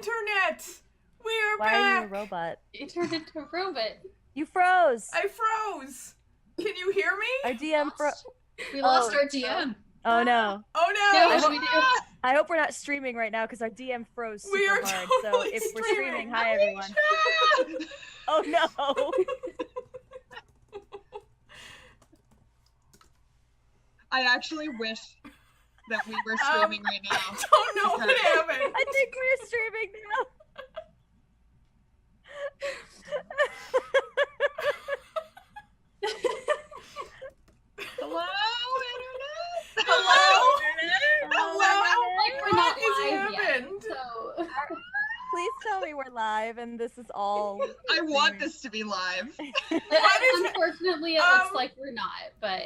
internet! We are Why back! are you a robot? You turned into a robot. You froze! I froze! Can you hear me? Our DM froze. We lost our DM. Oh no. Oh Yeah, no! what should we do? I hope we're not streaming right now because our DM froze super We are hard. totally So if we're streaming. streaming, hi everyone. Oh no! I actually wish that we were streaming right now. I don't know what happened. I think we're streaming now. Hello, internet. Hello? Hello? Like we're not What has live yet, happened? so Please tell me we're live and this is all. I want this to be live. unfortunately it looks like we're not, but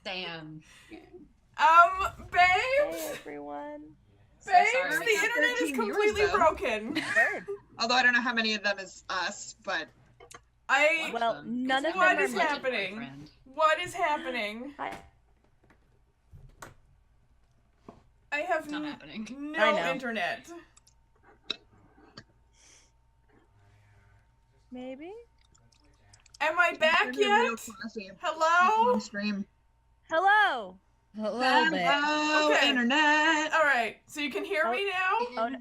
Damn. Babe? Hey everyone. Babes, sorry. the internet is 13 viewers, completely though. broken. Word. Although I don't know how many of them is us, but Well, none of What them is are happening? What is happening? Hi. I have It's not happening. I no know. internet. Maybe? Am I back It's gonna be real yet? classy Hello? on stream. Hello! Hello, Okay. internet. Alright, so you can hear me now? Oh, no.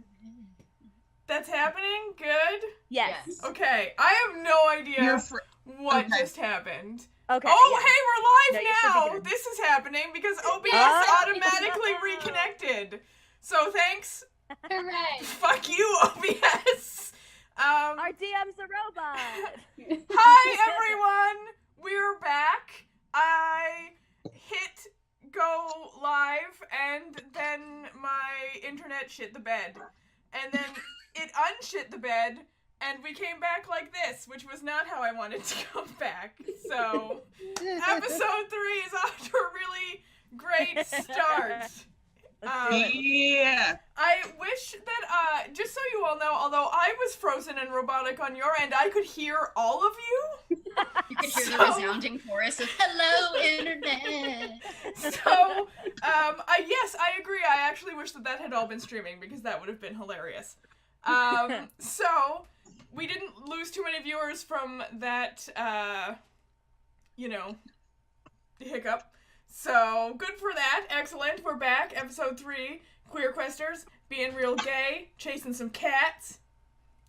That's happening? Good? Yes. Okay, I have no idea You're what okay. just happened. Okay. Oh, yeah. hey, we're No, you live should be now! good. This is happening because OBS Oh. automatically reconnected. So thanks. hooray! Fuck you, OBS! Our DM's a robot! Hi, everyone! We're back. I hit go live, and then my internet shit the bed. And then it unshit the bed, and we came back like this, which was not how I wanted to come back. So, episode 3 is off to a really great start. Yeah. I wish that, just so you all know, although I was frozen and robotic on your end, I could hear all of you. You could hear the So- resounding chorus of "Hello, internet." So, yes, I agree. I actually wish that that had all been streaming because that would have been hilarious. So, we didn't lose too many viewers from that, hiccup. So, good for that. Excellent. We're back. Episode 3. Queer Questers. Being real gay. Chasing some cats.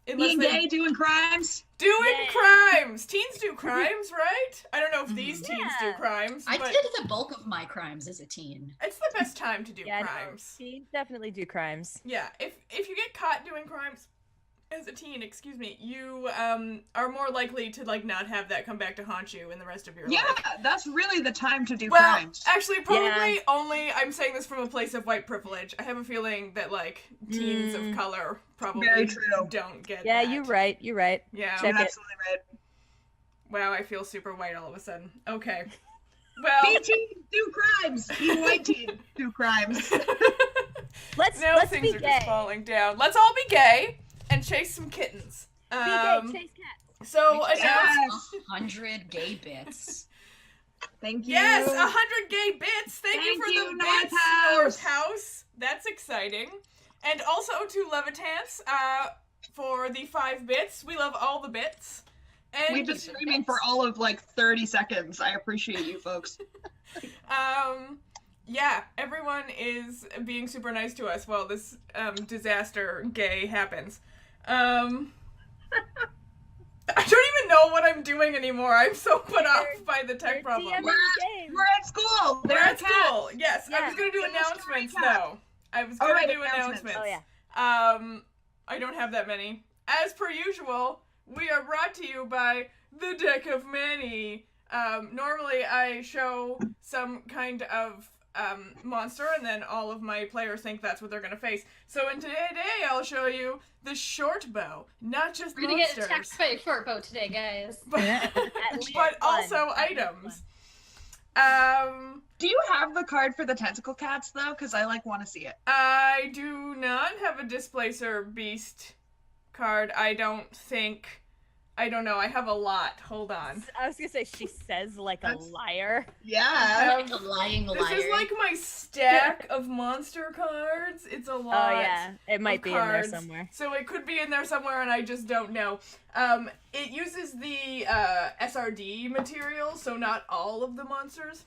Being gay, doing crimes. Doing Yay. crimes. Teens do crimes, right? I don't know if these teens do Yeah. crimes, I but did the bulk of my crimes as a teen. it's the best time to do Yeah, no, crimes. teens definitely do crimes. Yeah, if you get caught doing crimes as a teen, you are more likely to not have that come back to haunt you in the rest of your Yeah, life. that's really the time to do Well, crimes. actually, probably only I'm saying this from a place of white privilege. I have a feeling that teens of color probably Very true. don't get Yeah, that. you're right. You're right. Yeah. Check You're it. absolutely right. Wow, I feel super white all of a sudden. Okay. Well, Be teens, do crimes. Be white teens, do crimes. Let's things be are gay. just falling down. Let's all be gay and chase some kittens. Be gay. Chase cats. So We announce- Yes. 100 gay bits. Thank you. Yes, 100 gay bits. Thank you Thank for you, the North bits, House. North House. That's exciting. And also to Levitance for the 5 bits. We love all the bits. And We've been streaming for all of 30 seconds. I appreciate you folks. yeah, everyone is being super nice to us while this disaster gay happens. I don't even know what I'm doing anymore. I'm so put off by the tech You're problem. DMing the game. We're at school. We're They're at cats. school. Yes, I was gonna do Give us a announcements recap. though. I was gonna right, do announcements. Oh yeah. I don't have that many. As per usual, we are brought to you by the Deck of Many. Normally I show some kind of monster, and then all of my players think that's what they're gonna face. So in today I'll show you the short bow, not just We're gonna get monsters, attacked by a short bow today, guys. but, At least but one. also At least items. Do you have the card for the tentacle cats though? Because I want to see it. I do not have a Displacer Beast card, I don't think. I don't know. I have a lot. Hold on. I was gonna say she says like a That's- liar. Yeah. Like a lying liar. This is like my stack of monster cards. It's a Oh lot. yeah, it might of be in there cards. somewhere. So it could be in there somewhere, and I just don't know. It uses the SRD material, so not all of the monsters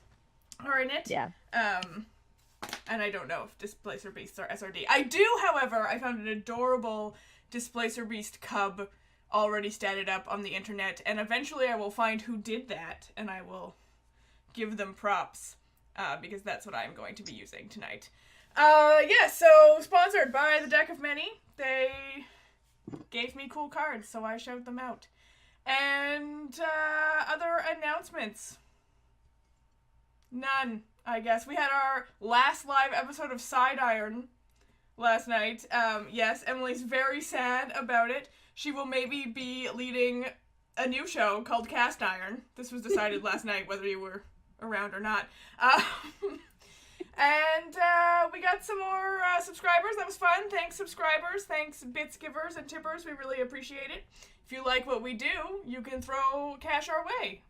are in it. Yeah. And I don't know if Displacer Beasts are SRD. I do, however, I found an adorable Displacer Beast cub already statted up on the internet, and eventually I will find who did that, and I will give them props, because that's what I'm going to be using tonight. Yeah, so sponsored by the Deck of Many. They gave me cool cards, so I showed them out. And other announcements. None, I guess. We had our last live episode of Side Iron last night. Yes, Emily's very sad about it. She will maybe be leading a new show called Cast Iron. This was decided last night, whether you were around or not. And we got some more subscribers. That was fun. Thanks, subscribers. Thanks, bits givers and tippers. We really appreciate it. If you like what we do, you can throw cash our way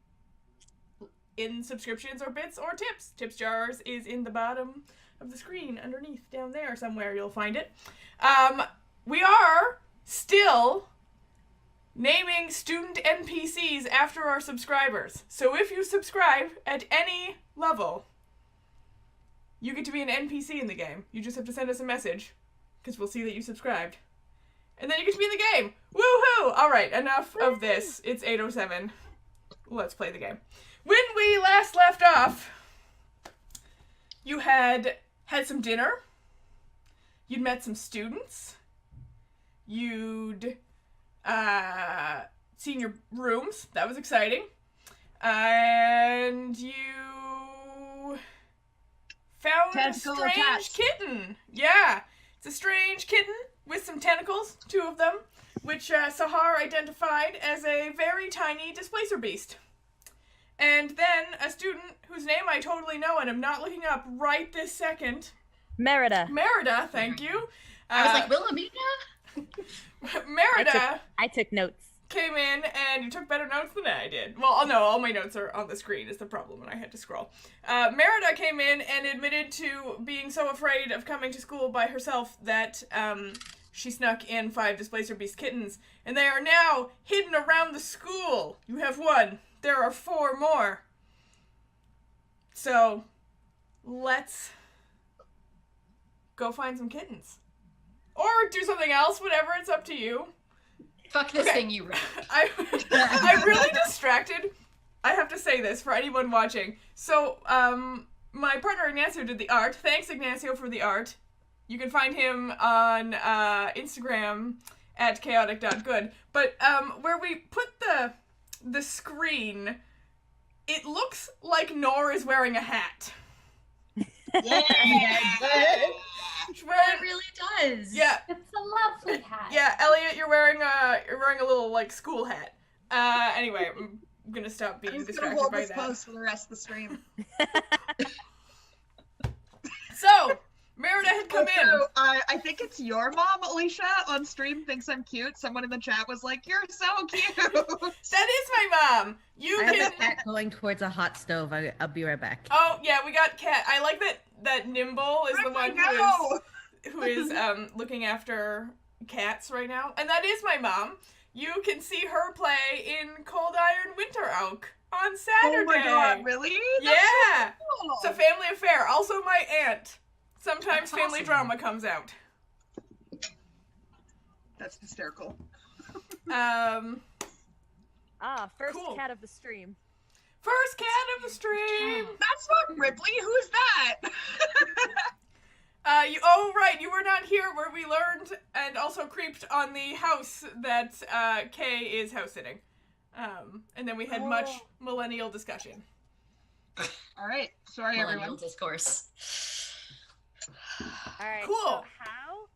in subscriptions or bits or tips. Tips jars is in the bottom of the screen underneath down there somewhere. You'll find it. We are still naming student NPCs after our subscribers. So if you subscribe at any level, you get to be an NPC in the game. You just have to send us a message, because we'll see that you subscribed. And then you get to be in the game! Woohoo! Alright, enough of this. It's 8:07. Let's play the game. When we last left off, you had some dinner. You'd met some students. You'd seen your rooms. That was exciting. And you found Tentacle a strange attached. kitten. Yeah. It's a strange kitten with some tentacles, 2 of them, which Sahar identified as a very tiny displacer beast. And then a student whose name I totally know and am not looking up right this second. Merida. Merida, thank you. I was like, Wilhelmina? Merida I took notes. came in and you took better notes than I did. Well, no, all my notes are on the screen is the problem and I had to scroll. Merida came in and admitted to being so afraid of coming to school by herself that she snuck in 5 Displacer Beast kittens, and they are now hidden around the school. You have 1. There are 4 more. So, let's go find some kittens. Or do something else, whatever, it's up to you. Fuck this Okay. thing you wrote. I'm really distracted. I have to say this for anyone watching. So, my partner Ignacio did the art. Thanks, Ignacio, for the art. You can find him on Instagram at chaotic.good. But where we put the screen, it looks like Nor is wearing a hat. Yeah. She's wearing- It really does. yeah, It's a lovely hat. yeah, Elliot, you're wearing a little like school hat. Anyway, I'm gonna stop being I'm just gonna distracted hold by this that. close for the rest of the stream. So, Merida had come in. Also, I think it's your mom, Alicia, on stream thinks I'm cute. Someone in the chat was like, "You're so cute." That is my mom. You I have can. a cat going towards a hot stove. I'll be right back. Oh yeah, we got Cat. I like that Nimble is the one No. who is looking after cats right now, and that is my mom. You can see her play in Cold Iron Winter Oak on Saturday. Oh my god, really? That's Yeah, so cool. it's a family affair. Also, my aunt. Sometimes That's family awesome. drama comes out. That's hysterical. First Cool. cat of the stream. First cat of the stream. That's not Ripley. Who's that? Oh right, you were not here where we learned and also creeped on the house that Kay is house sitting. And then we had much millennial discussion. All right. Sorry, Millennial everyone. discourse. All right. Cool. So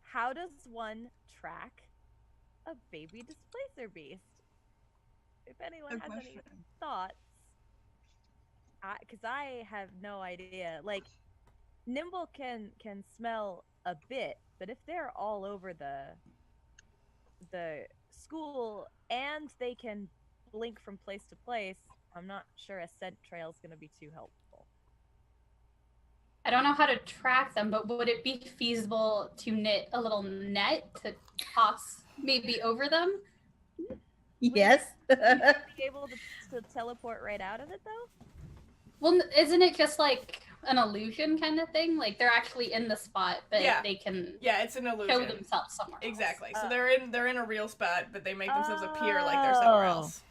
how does one track a baby displacer beast? If anyone Good has any question. thoughts, because I have no idea. Like, Nimble can smell a bit, but if they're all over the the school and they can blink from place to place, I'm not sure a scent trail is going to be too helpful. I don't know how to track them, but would it be feasible to knit a little net to toss maybe over them? Yes. Would you be able to teleport right out of it, though? Well, isn't it just like an illusion kind of thing? Like they're actually in the spot, but Yeah. they can Yeah, it's an illusion. show themselves somewhere else. Exactly. So Oh. they're in a real spot, but they make themselves appear like they're somewhere Oh. else.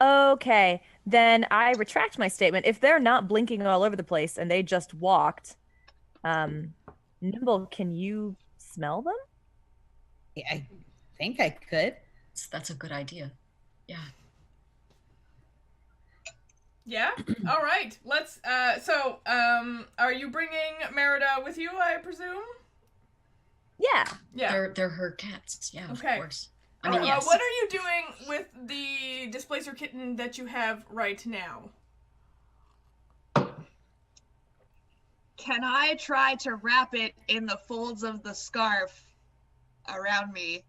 Okay, then I retract my statement. If they're not blinking all over the place and they just walked, Nimble, can you smell them? Yeah, I think I could. That's a good idea. Yeah. Yeah? All right. Let's are you bringing Merida with you, I presume? Yeah. Yeah. They're her cats. Yeah, of Okay. course. I mean, Alright, yes. what are you doing with the Displacer kitten that you have right now? Can I try to wrap it in the folds of the scarf around me?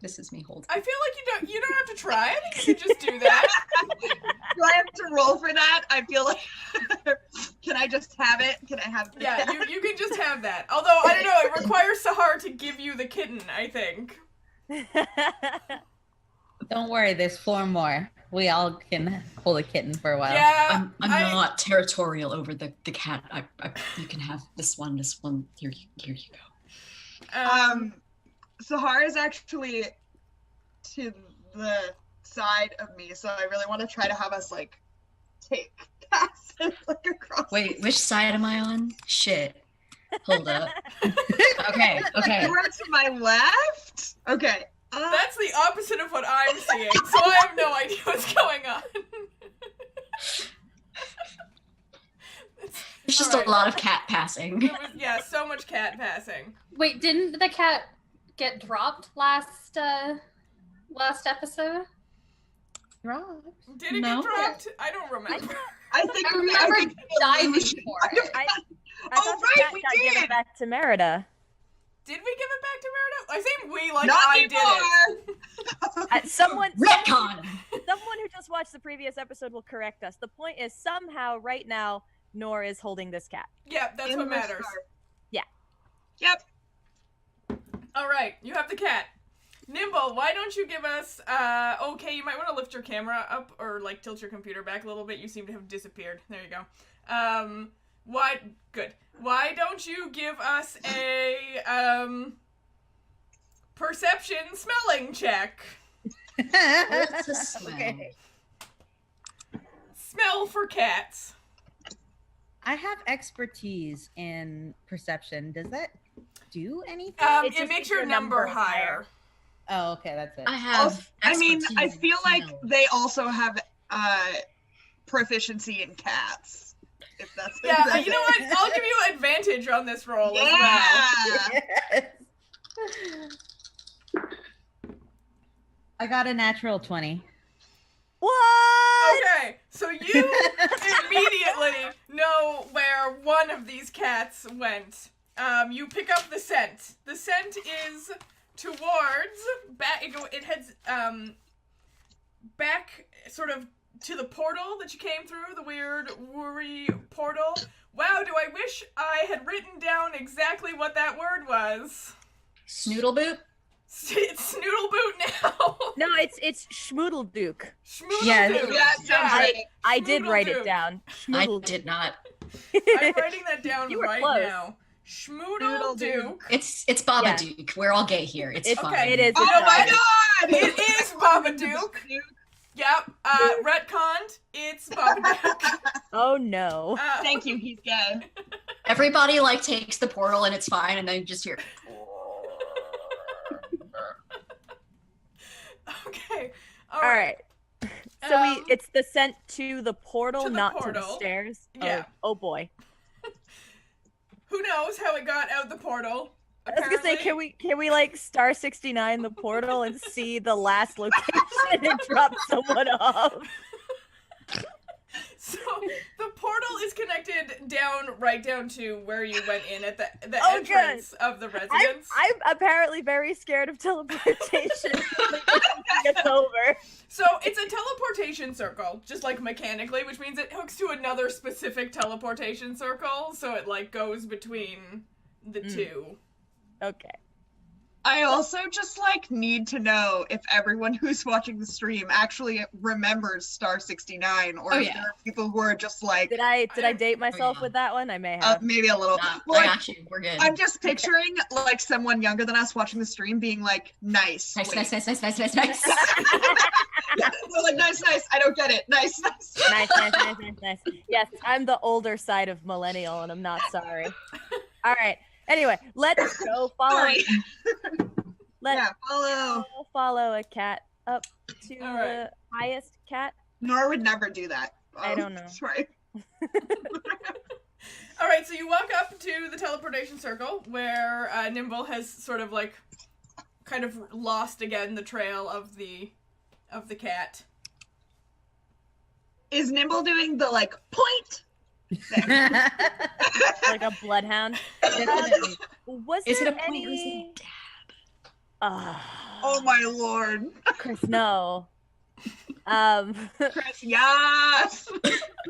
This is me holding. I feel like you don't have to try. I think you can just do that. Do I have to roll for that? I feel like. Can I just have it? Can I have? Yeah, you can just have that. Although I don't know, it requires Sahar to give you the kitten, I think. Don't worry, there's 4 more. We all can hold a kitten for a while. Yeah. I'm not territorial over the cat. You can have this one. Here you go. Sahar is actually to the side of me, so I really want to try to have us like take passes like across. Wait, which side am I on? Shit. Hold up. Okay. You are to my left. Okay. That's the opposite of what I'm seeing, so I have no idea what's going on. There's just Alright. a lot of cat passing. There was, yeah, so much cat passing. Wait, didn't the cat get dropped last episode? Did it No. get dropped? I don't remember. I think I remember diving for it. I Oh, thought the right, cat we got did. given back to Merida. Did we give it back to Merida? I say we like Not I did it. Someone Retcon! who just watched the previous episode will correct us. The point is somehow right now Nor is holding this cat. Yeah, that's In what the matters. scarf. Yeah. Yep. All right, you have the cat. Nimble, why don't you give us, okay, you might want to lift your camera up or, like, tilt your computer back a little bit. You seem to have disappeared. There you go. Good. Why don't you give us a, perception smelling check? What's a smell? Okay. Smell for cats. I have expertise in perception. Does that do anything? It just makes makes your your number number higher. Oh, okay, that's it. I have. I mean, I expertise in feel like smell. they also have proficiency in cats. If that's Yeah, if that's you know it. what? I'll give you advantage on this roll as well. Yeah. Yes. I got a natural 20. What? Okay, so you immediately know where one of these cats went. You pick up the scent. The scent is towards back. It heads back, sort of to the portal that you came through, the weird worry portal. Wow, do I wish I had written down exactly what that word was. Snoodle boot? It's Snoodle Boot now. No, it's Schmoodleduke. Schmoodle Yeah, Duke. Yeah, sounds right. I did write Schmoodleduke. it down. I Schmoodleduke. did not. I'm writing that down You were right close. now. Schmoodle Duke. It's Babadook. We're all gay here. It's It's fine. okay. It is. Oh it's my fine. god! It is Babadook. Yep. Retconned. It's Babadook. Oh no. Thank you, he's gay. Everybody like takes the portal and it's fine, and then you just hear. Okay. All right. So it's the scent to the portal, to the not to portal. the stairs. Yeah. Oh boy. Who knows how it got out the portal? I was gonna say, Apparently- can we like star 69 the portal and see the last location and drop someone off? So the portal is connected right down to where you went in at the Oh, entrance of the residence. I'm apparently very scared of teleportation. It's over. So it's a teleportation circle, just like mechanically, which means it hooks to another specific teleportation circle, so it like goes between the two. Okay. I also just like need to know if everyone who's watching the stream actually remembers Star 69, or if there are people who are just like. Did I date myself with that one? I may have. Maybe a little. Well, I got you. We're good. I'm just picturing like someone younger than us watching the stream being like, nice. Nice. They're like, nice. I don't get it. Nice. Nice. Yes, I'm the older side of millennial, and I'm not sorry. All right. Anyway, let's go follow. Follow a cat up to the highest cat. Nora would never do that. I don't know. Sorry. All right, so you walk up to the teleportation circle where Nimble has sort of like kind of lost again the trail of the cat. Is Nimble doing the like point? Like a bloodhound. Definitely. Was Is there it a point or is it a dab? Oh my lord. Chris, no. Chris, yes.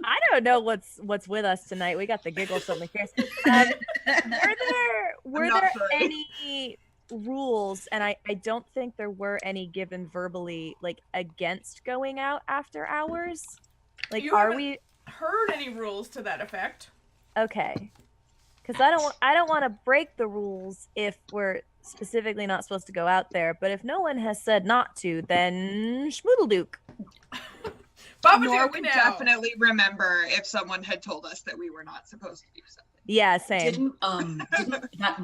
I don't know what's with us tonight. We got the giggles from the Chris. Were there any rules, and I don't think there were any given verbally, like against going out after hours? Like, are we heard any rules to that effect? Okay, because I don't want to break the rules if we're specifically not supposed to go out there. But if no one has said not to, then schmoodleduke. Nor would definitely remember if someone had told us that we were not supposed to do something. Yeah, same. Didn't that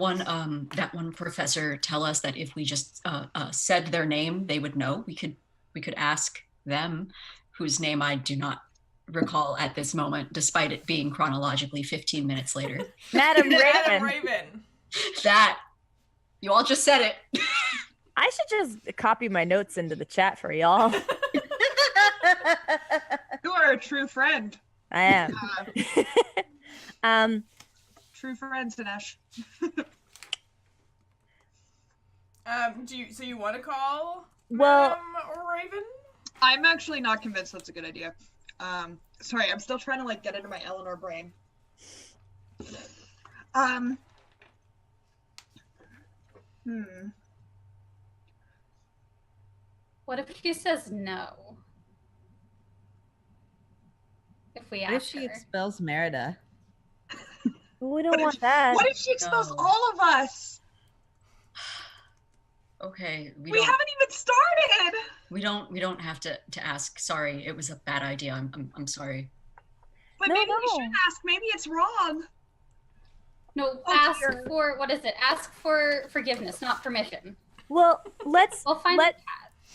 one professor tell us that if we just said their name, they would know? We could ask them, whose name I do not recall at this moment, despite it being chronologically 15 minutes later. Madam Raven. Madam Raven. That you all just said it. I should just copy my notes into the chat for y'all. You are a true friend. I am. True friend, Dinesh. So you want to call Raven? I'm actually not convinced that's a good idea. Sorry, I'm still trying to like get into my Eleanor brain. What if she says no? If we ask What if she expels Merida? We don't want that. What if she expels all of us? Okay, we haven't even started. We don't have to ask. Sorry, it was a bad idea. I'm sorry. But maybe we should ask. Maybe it's wrong. No, ask for what is it? Ask for forgiveness, not permission. Well, we'll find the cat.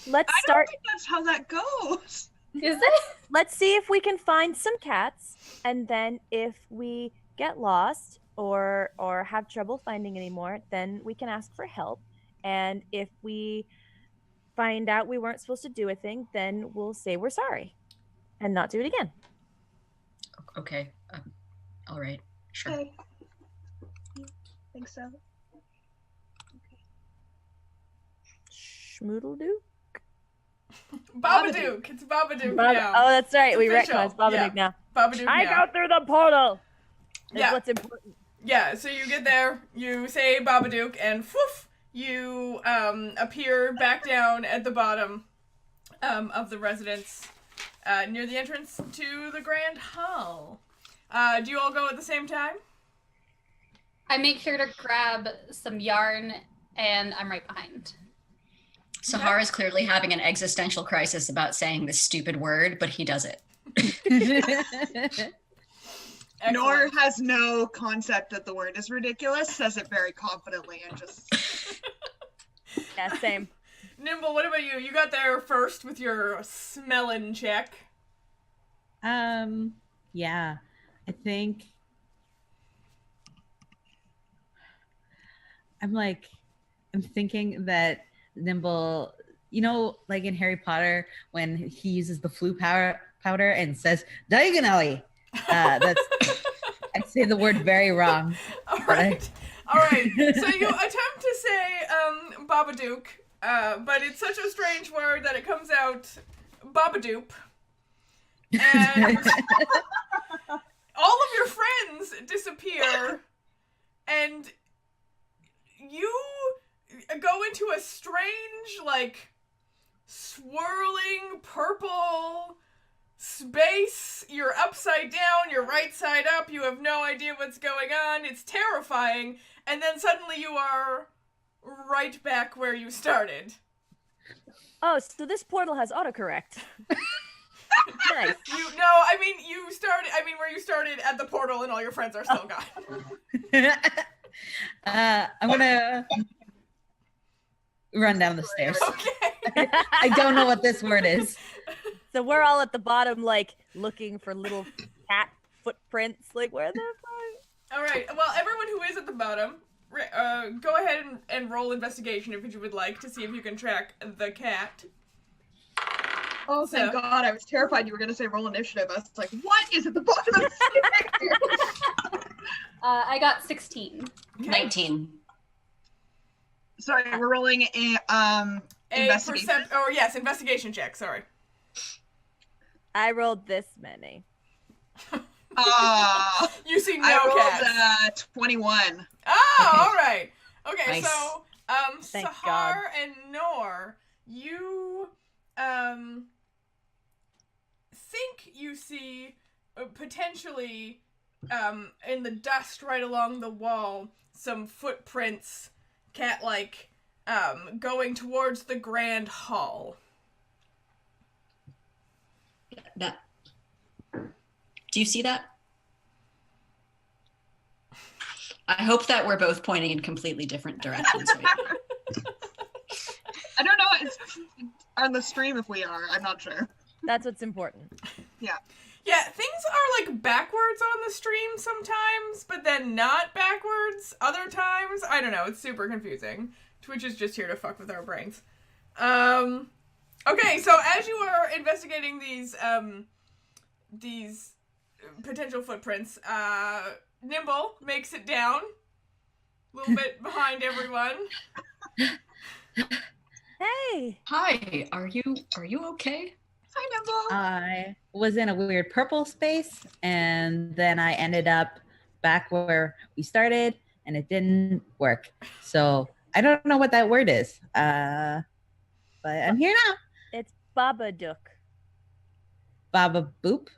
Let's I start. don't think that's how that goes. Is it? Let's see if we can find some cats, and then if we get lost or have trouble finding any more, then we can ask for help. And if we find out we weren't supposed to do a thing, then we'll say we're sorry and not do it again. Okay. All right. Sure. Okay. Think so. Schmoodle-doo? Babadook. It's Babadook now. Oh, that's right. It's we official. recognize Babadook now. Babadook I now. go through the portal. That's Yeah. what's important. Yeah, so you get there, you say Babadook, and whoof, you appear back down at the bottom of the residence, near the entrance to the Grand Hall. Do you all go at the same time? I make sure to grab some yarn, and I'm right behind. Sahara's clearly having an existential crisis about saying this stupid word, but he does it. Nor has no concept that the word is ridiculous, says it very confidently and just... Yeah, same. Nimble, what about you? You got there first with your smelling check. Yeah. I think I'm thinking that Nimble, like in Harry Potter when he uses the flu powder gunpowder and says diagonally. That's I say the word very wrong. All but right. All right. So you attempt to say Babadook, but it's such a strange word that it comes out Babadoop. And all of your friends disappear, and you go into a strange, like, swirling purple space. You're upside down, you're right side up, you have no idea what's going on. It's terrifying, and then suddenly you are right back where you started. Oh, so this portal has autocorrect. Nice. Where you started at the portal and all your friends are still gone. I'm gonna run down the stairs. Okay. I don't know what this word is. So we're all at the bottom, like, looking for little cat footprints. Like, where the fuck? All right. Well, everyone who is at the bottom, go ahead and roll investigation if you would like to see if you can track the cat. Oh, thank God. I was terrified you were going to say roll initiative. I was like, what is at the bottom of the stairs? I got 16. Okay. 19. Sorry, we're rolling a investigation. Investigation check. Sorry. I rolled this many. You see no I rolled cats. 21. Oh, all right. Okay, Nice. so Thank Sahar God. and Nor, you think you see potentially in the dust right along the wall some footprints, cat-like, going towards the grand hall. That. Do you see that? I hope that we're both pointing in completely different directions right now. I don't know. It's on the stream if we are. I'm not sure. That's what's important. Yeah, things are like backwards on the stream sometimes, but then not backwards other times. I don't know, it's super confusing. Twitch is just here to fuck with our brains. Okay, so as you are investigating these potential footprints, Nimble makes it down a little bit behind everyone. Hey! Hi, are you okay? Hi, Nimble. I was in a weird purple space, and then I ended up back where we started, and it didn't work. So I don't know what that word is, but I'm here now. It's Babadook. Baba Boop.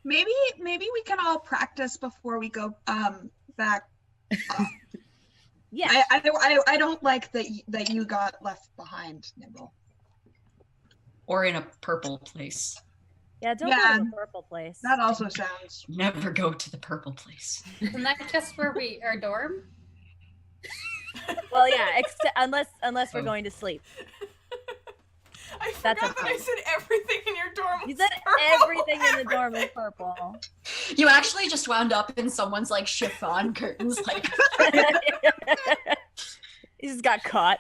Maybe we can all practice before we go back. Yeah. I don't like that you got left behind, Nimble. Or in a purple place. Yeah, don't Yeah. go to the purple place. That also sounds. Never go to the purple place. Isn't that just where our dorm? Well, yeah, unless we're going to sleep. I That's forgot that I okay. said everything in your dorm was You said purple. everything in the dorm is purple. You actually just wound up in someone's like chiffon curtains, like He just got caught.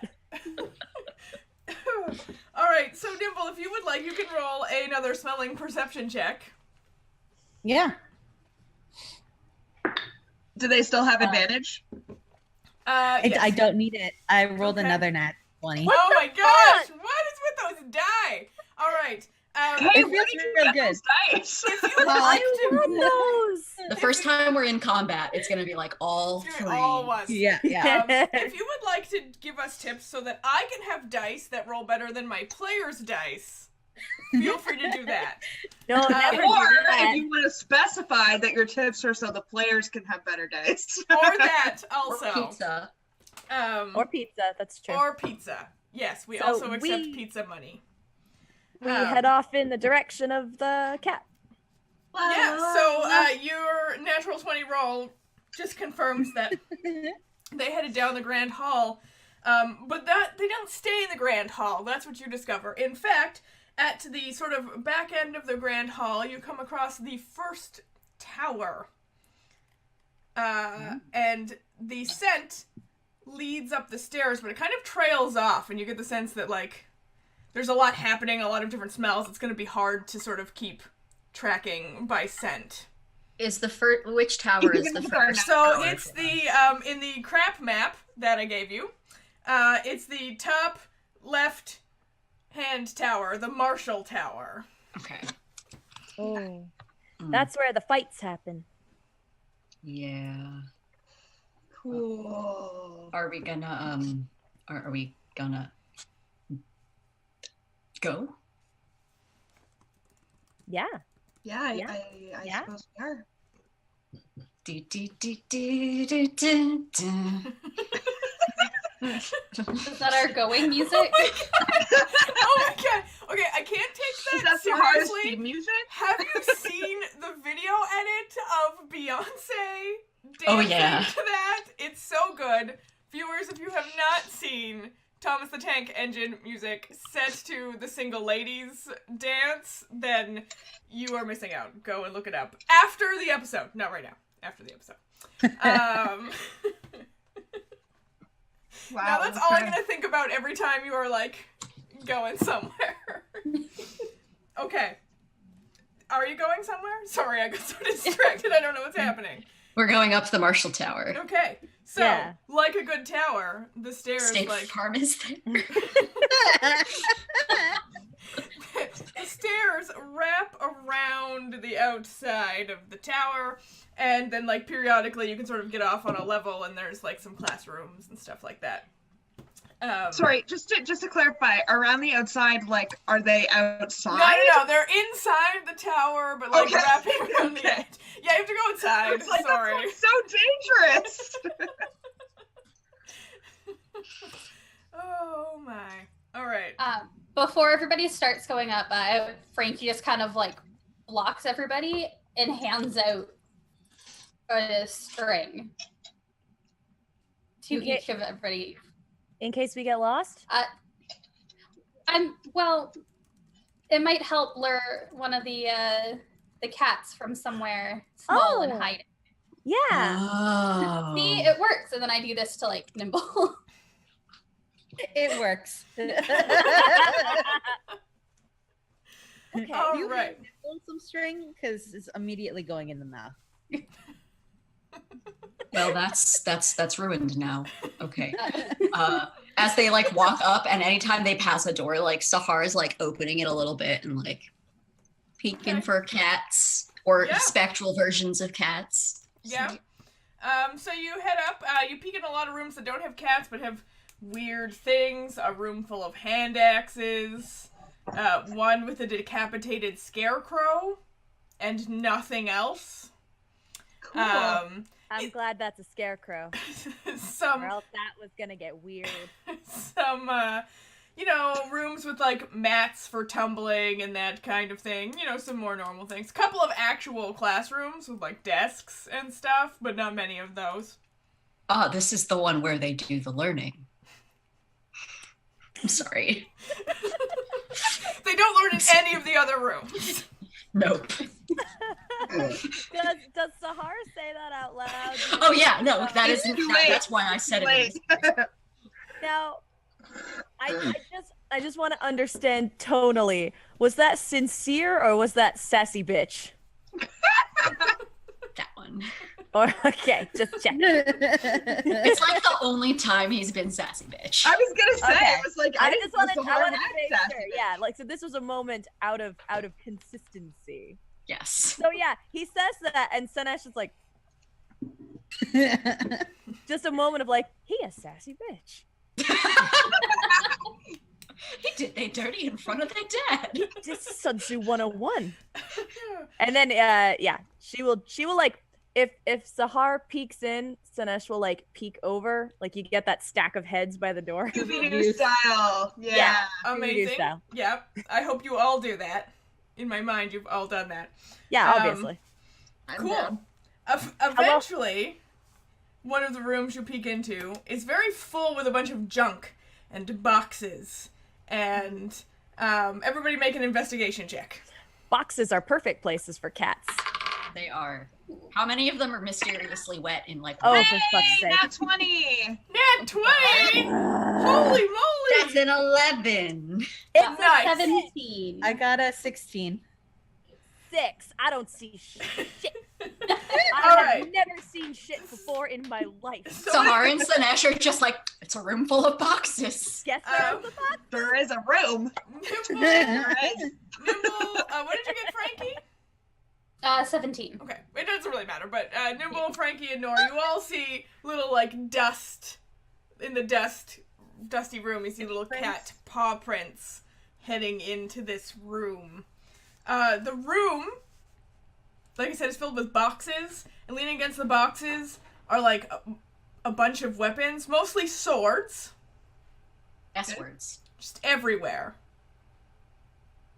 All right, so Nimble, if you would like, you can roll another smelling perception check. Yeah. Do they still have advantage? Yes. I don't need it. I rolled Okay. another nat 20. Oh my gosh! What is with those die? All right. Hey, It where feels did you real get good. those dice? If you would Well, like Who to, knows? the first time we're in combat, it's gonna be like all do three. all ones. Yeah. If you would like to give us tips so that I can have dice that roll better than my players' dice, feel free to do that. No, never do Or that. if you want to specify that your tips are so the players can have better dice. Or that Or also. pizza. Or pizza, that's true. Or pizza. Yes, we So also accept we- pizza money. We head off in the direction of the cat. Yeah, so your natural 20 roll just confirms that they headed down the Grand Hall. But they don't stay in the Grand Hall. That's what you discover. In fact, at the sort of back end of the Grand Hall, you come across the first tower. And the scent leads up the stairs, but it kind of trails off, and you get the sense that, like, there's a lot happening, a lot of different smells. It's going to be hard to sort of keep tracking by scent. Is the first, which tower is Even the if they're first? So tower it's for the us? in the crap map that I gave you. It's the top left hand tower, the Marshall Tower. Okay. Oh, Mm, that's where the fights happen. yeah. Cool. Are we gonna go? Yeah. Yeah, Yeah. I Yeah. suppose we are. Is that our going music? Oh my god! Okay, I can't take Is that that Sahara's seriously. theme music? Have you seen the video edit of Beyonce dancing Oh, yeah. to that? It's so good. Viewers, if you have not seen Thomas the Tank Engine music set to the Single Ladies dance, then you are missing out. Go and look it up. After the episode. Not right now. After the episode. Wow. Now that's all I'm okay. gonna think about every time you are, like, going somewhere. Okay. Are you going somewhere? Sorry, I got so distracted. I don't know what's happening. We're going up the Marshall Tower. Okay. So, Yeah. like a good tower, the stairs, State like, Farm is there. the stairs wrap around the outside of the tower, and then, like, periodically you can sort of get off on a level, and there's, like, some classrooms and stuff like that. Sorry, just to clarify, around the outside, like, are they outside? No, they're inside the tower, but, like, Okay. wrapping around the Okay. edge. Yeah, you have to go outside. It's like, Sorry. that sounds so dangerous. Oh, my. All right. Before everybody starts going up, Frankie just kind of like blocks everybody and hands out a string to Okay. each of everybody. In case we get lost. Well, it might help lure one of the cats from somewhere small and Oh. hide it. Yeah. Oh. See, it works. And then I do this to like Nimble. It works. Okay. All You right. pull some string because it's immediately going in the mouth. Well, that's ruined now. Okay. As they like walk up, and anytime they pass a door, like Sahara's like opening it a little bit and like peeking Okay. for cats or Yeah. spectral versions of cats. Yeah. So you head up. You peek in a lot of rooms that don't have cats but have weird things. A room full of hand axes. One with a decapitated scarecrow, and nothing else. Cool. I'm glad that's a scarecrow, Some or else that was gonna get weird. some rooms with like mats for tumbling and that kind of thing, some more normal things. Couple of actual classrooms with like desks and stuff, but not many of those. Ah, this is the one where they do the learning. I'm sorry. They don't learn in any of the other rooms. Nope. Does Sahara say that out loud? Oh yeah, no, that It's isn't. too late. That's why I said Wait. it. Now, I just want to understand tonally. Was that sincere or was that sassy bitch? That one. Or okay, just check. It's like the only time he's been sassy bitch. I was gonna say, Okay. I was like, I didn't just know wanted Sahara to had make sassy sure. bitch. Yeah, like so this was a moment out of consistency. Yes. So yeah, he says that, and Sanesh is like, just a moment of like, he a sassy bitch. He did they dirty in front of their dad. This is Sunsu 101. And then she will like if Sahar peeks in, Sanesh will like peek over, like you get that stack of heads by the door. Scooby-Doo style. Yeah. Amazing. style. Yep. I hope you all do that. In my mind, you've all done that. Yeah, obviously. I'm Cool. down. Eventually, one of the rooms you peek into is very full with a bunch of junk and boxes. And everybody make an investigation check. Boxes are perfect places for cats. They are. How many of them are mysteriously wet in like? Oh, one- for fuck's sake. Nat 20. Nat 20! Holy moly! That's an 11. It's Nice. 17. I got a 16. 6. I don't see shit. All I right. have never seen shit before in my life. Sahar and Slanesh are just like, it's a room full of boxes. Guess there's the box. There is a room. Nimble, There is. what did you get, Frankie? 17. Okay, it doesn't really matter, but Nimble, Frankie, and Nora, you all see little, like, dust in the dusty room. You see little cat paw prints heading into this room. The room, like I said, is filled with boxes, and leaning against the boxes are, like, a bunch of weapons, mostly swords, S-words. just everywhere.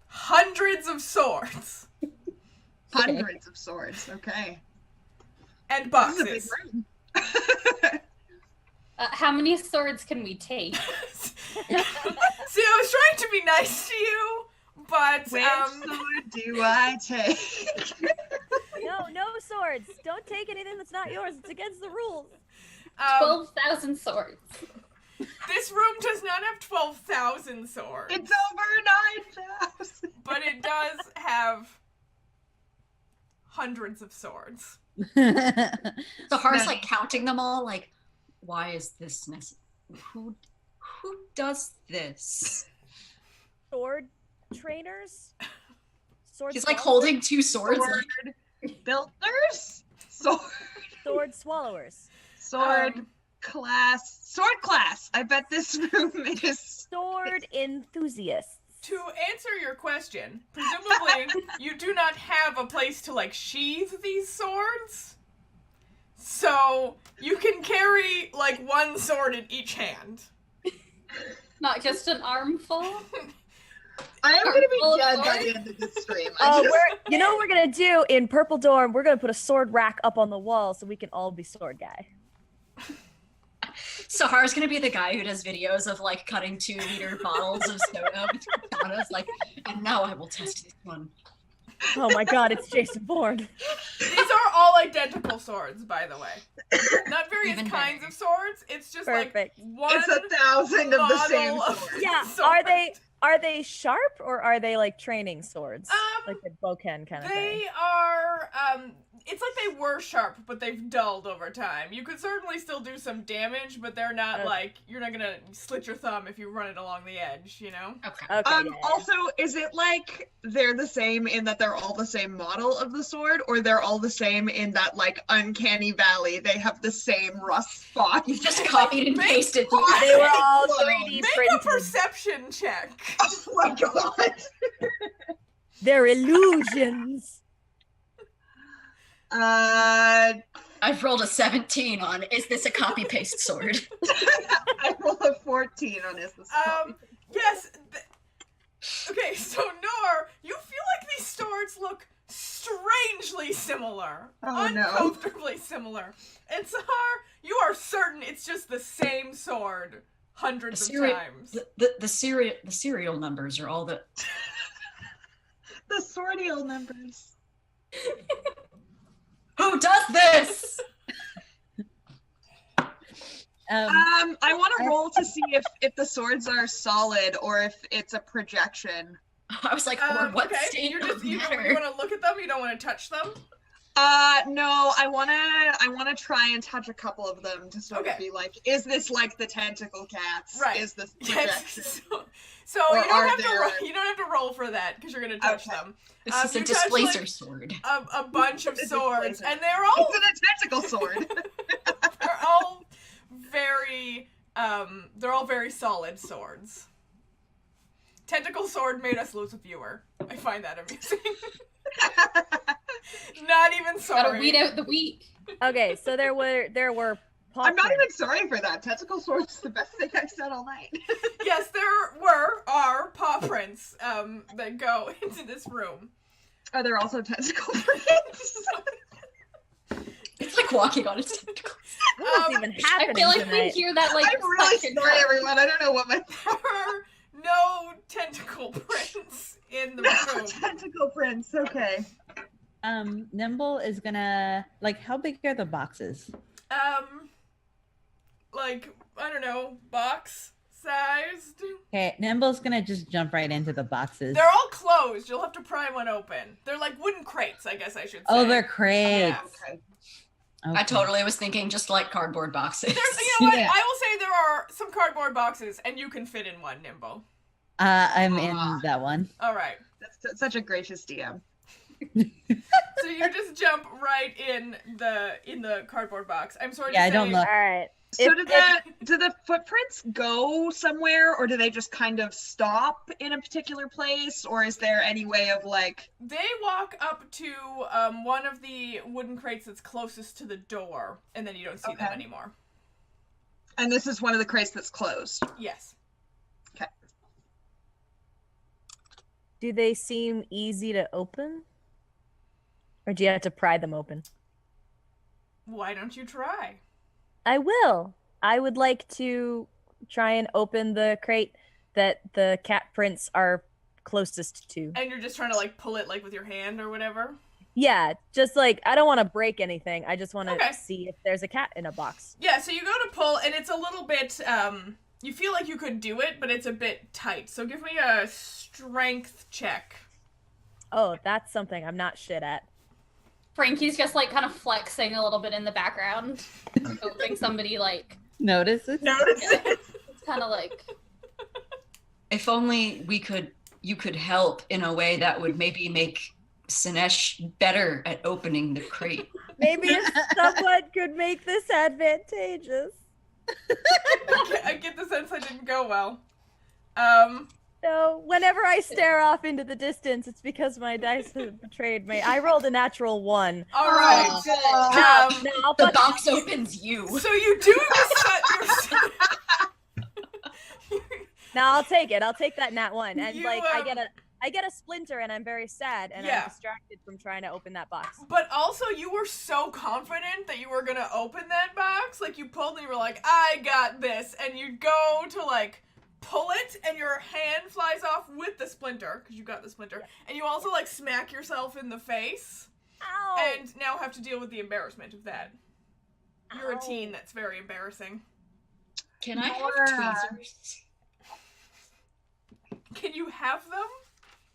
Hundreds of swords. Hundreds of swords. Okay. And This is a big boxes. room. How many swords can we take? See, I was trying to be nice to you, but Which sword do I take? No swords. Don't take anything that's not yours. It's against the rules. 12,000 swords. this room does not have 12,000 swords, It's over 9,000. but it does have hundreds of swords. Sahar's like counting them all, like, why is this necessary? Who does this? Sword trainers? Sword He's like swallowers? holding two swords. Sword Like, builders? Sword swallowers. Sword class. I bet this room is. Sword enthusiasts. To answer your question, presumably you do not have a place to, like, sheathe these swords. So you can carry, like, one sword in each hand. Not just an armful. I am going to be Full dead by sword? the end of this stream. You know what we're gonna do in Purple Dorm? We're gonna put a sword rack up on the wall so we can all be sword guy. Sahar's gonna be the guy who does videos of like cutting 2-liter bottles of soda with katanas, like, and now I will test this one. Oh my god, it's Jason Bourne. These are all identical swords, by the way. Not various Even kinds better. of swords. It's just Perfect. like one It's 1,000 of the same model of sword. Yeah, sword. are they sharp or are they like training swords? Um, Like the Boken kind of They thing. are, it's like they were sharp, but they've dulled over time. You could certainly still do some damage, but they're not Okay. like, you're not gonna slit your thumb if you run it along the edge, you know? Okay. Okay. yeah. Also, is it like they're the same in that they're all the same model of the sword, or they're all the same in that, like, uncanny valley, they have the same rust spot? You've just copied and pasted. They were all Whoa. 3D Make a printed. perception check. Oh my god! They're illusions. I've rolled a 17 on, is this a copy paste sword? I rolled a 14 on this. Yes. Okay, so Nor, you feel like these swords look strangely similar. Oh, no. Uncomfortably similar. And Sahar, you are certain it's just the same sword hundreds of times. The serial numbers are all the. The swordial numbers. Who does this? I want to roll to see if the swords are solid or if it's a projection. I was like, or what okay, state you of want matter? to look at them, you don't want to touch them? No, I wanna try and touch a couple of them to sort of Okay. be like, is this like the tentacle cats? Right. Is this projection? Yes. So Or you don't are have to there- you don't have to roll for that because you're gonna touch Okay. them. This is you a touch, displacer like, sword. A bunch of It's a swords, displacer. and they're all It's a tentacle sword. they're all very solid swords. Tentacle sword made us lose a viewer. I find that amusing. Not even Gotta sorry. weed out the weak. Okay, so there were paw I'm not prints. even sorry for that. Tentacle sword's the best thing I've said all night. Yes, there are paw prints that go into this room. Are there also tentacle prints? It's like walking on its tentacles. What's Um, even I happening feel like we tonight? hear that like I'm really suction sorry, cup. everyone. I don't know what my There are no tentacle prints in the room. tentacle prints. Okay. Nimble is gonna like. How big are the boxes? Like, I don't know, box sized. Okay, Nimble's gonna just jump right into the boxes. They're all closed. You'll have to pry one open. They're like wooden crates, I guess I should say. Oh, they're crates. Okay. Okay. I totally was thinking just like cardboard boxes. You know what? Yeah. I will say there are some cardboard boxes, and you can fit in one, Nimble. I'm in that one. All right. That's such a gracious DM. So you just jump right in the cardboard box. I'm sorry to say. I don't look. All right. So do the footprints go somewhere, or do they just kind of stop in a particular place, or is there any way of like? They walk up to one of the wooden crates that's closest to the door, and then you don't see them anymore. And this is one of the crates that's closed. Yes. Okay. Do they seem easy to open? Or do you have to pry them open? Why don't you try? I will. I would like to try and open the crate that the cat prints are closest to. And you're just trying to like pull it like with your hand or whatever? Yeah, just like I don't want to break anything. I just want to Okay. see if there's a cat in a box. Yeah, so you go to pull, and it's a little bit, you feel like you could do it, but it's a bit tight. So give me a strength check. Oh, that's something I'm not shit at. Frankie's just like kind of flexing a little bit in the background, hoping somebody like Notices? it's kind of like If only you could help in a way that would maybe make Sinesh better at opening the crate. Maybe if someone could make this advantageous. I get the sense that didn't go well. So whenever I stare off into the distance, it's because my dice have betrayed me. I rolled a natural 1. All right. No, I'll The fuck- box opens you. So you do the No, I'll take it. I'll take that nat 1. And You, like I get a splinter and I'm very sad and Yeah. I'm distracted from trying to open that box. But also, you were so confident that you were gonna open that box. Like, you pulled and you were like, I got this. And you go to, like, pull it, and your hand flies off with the splinter, because you got the splinter. And you also, like, smack yourself in the face. Ow! And now have to deal with the embarrassment of that. You're a Ow. teen. That's very embarrassing. Can I Nora. have tweezers? Can you have them?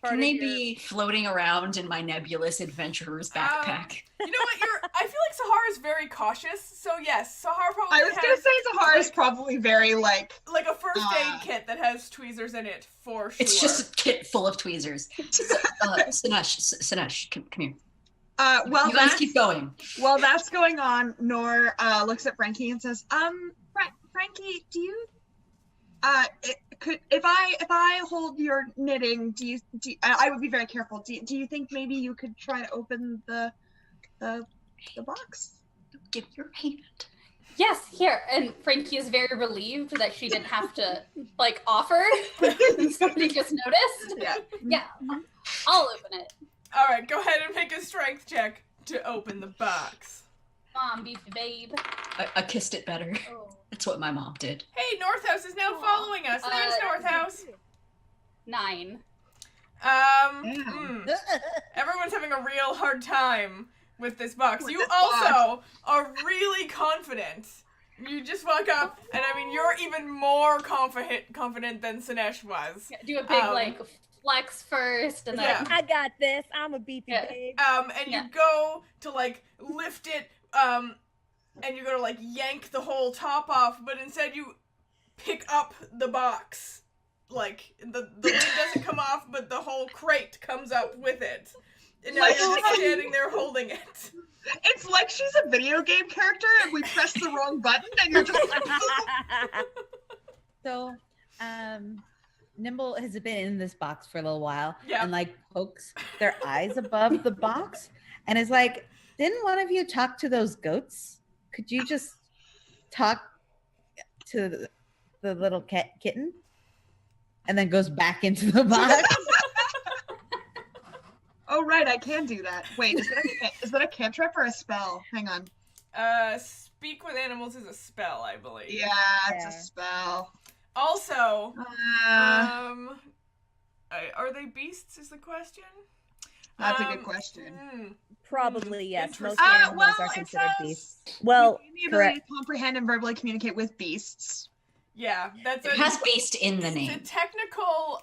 Part Can of they your- be floating around in my nebulous adventurer's backpack? You know what? I feel like Sahar is very cautious. So yes, Sahar probably I was has gonna say Zahar is like- probably very like. like a first aid kit that has tweezers in it for sure. It's just a kit full of tweezers. Sinesh, come here. Well, You guys that's, keep going. while that's going on, Nor looks at Frankie and says, Frankie, do you, if I hold your knitting, I would be very careful. Do you think maybe you could try to open the box? Give your hand. yes, here. And Frankie is very relieved that she didn't have to like offer. Somebody just noticed. Yeah. Yeah, I'll open it. All right, go ahead and make a strength check to open the box. Mom, beefy babe. I kissed it better. Oh. That's what my mom did. Hey, Northhouse is now following us. There's Northhouse. 9. Everyone's having a real hard time with this box. With You this also are really confident. You just walk up, and I mean, you're even more confident than Sinesh was. Yeah, do a big Um, like flex first, and then Yeah. I got this. I'm a beefy Yeah. babe. And Yeah. you go to like lift it, and you go to like yank the whole top off, but instead you pick up the box. Like the lid doesn't come off, but the whole crate comes up with it. And now Like- you're just standing there holding it. It's like she's a video game character and we pressed the wrong button and you're just like, So, Nimble has been in this box for a little while Yeah. and like pokes their eyes above the box and is like, didn't one of you talk to those goats? Could you just talk to the little kitten? And then goes back into the box. oh right, I can do that. Wait, is that a cantrip or a spell? Hang on. Speak with animals is a spell, I believe. Yeah, it's a Yeah. spell. Also, Uh, are they beasts is the question? that's a good question. Probably yes. Most Interesting. animals Well, are it considered says beasts. Well, you gain the ability correct. to comprehend and verbally communicate with beasts. Yeah, that's It has beast in the it's a name. technical,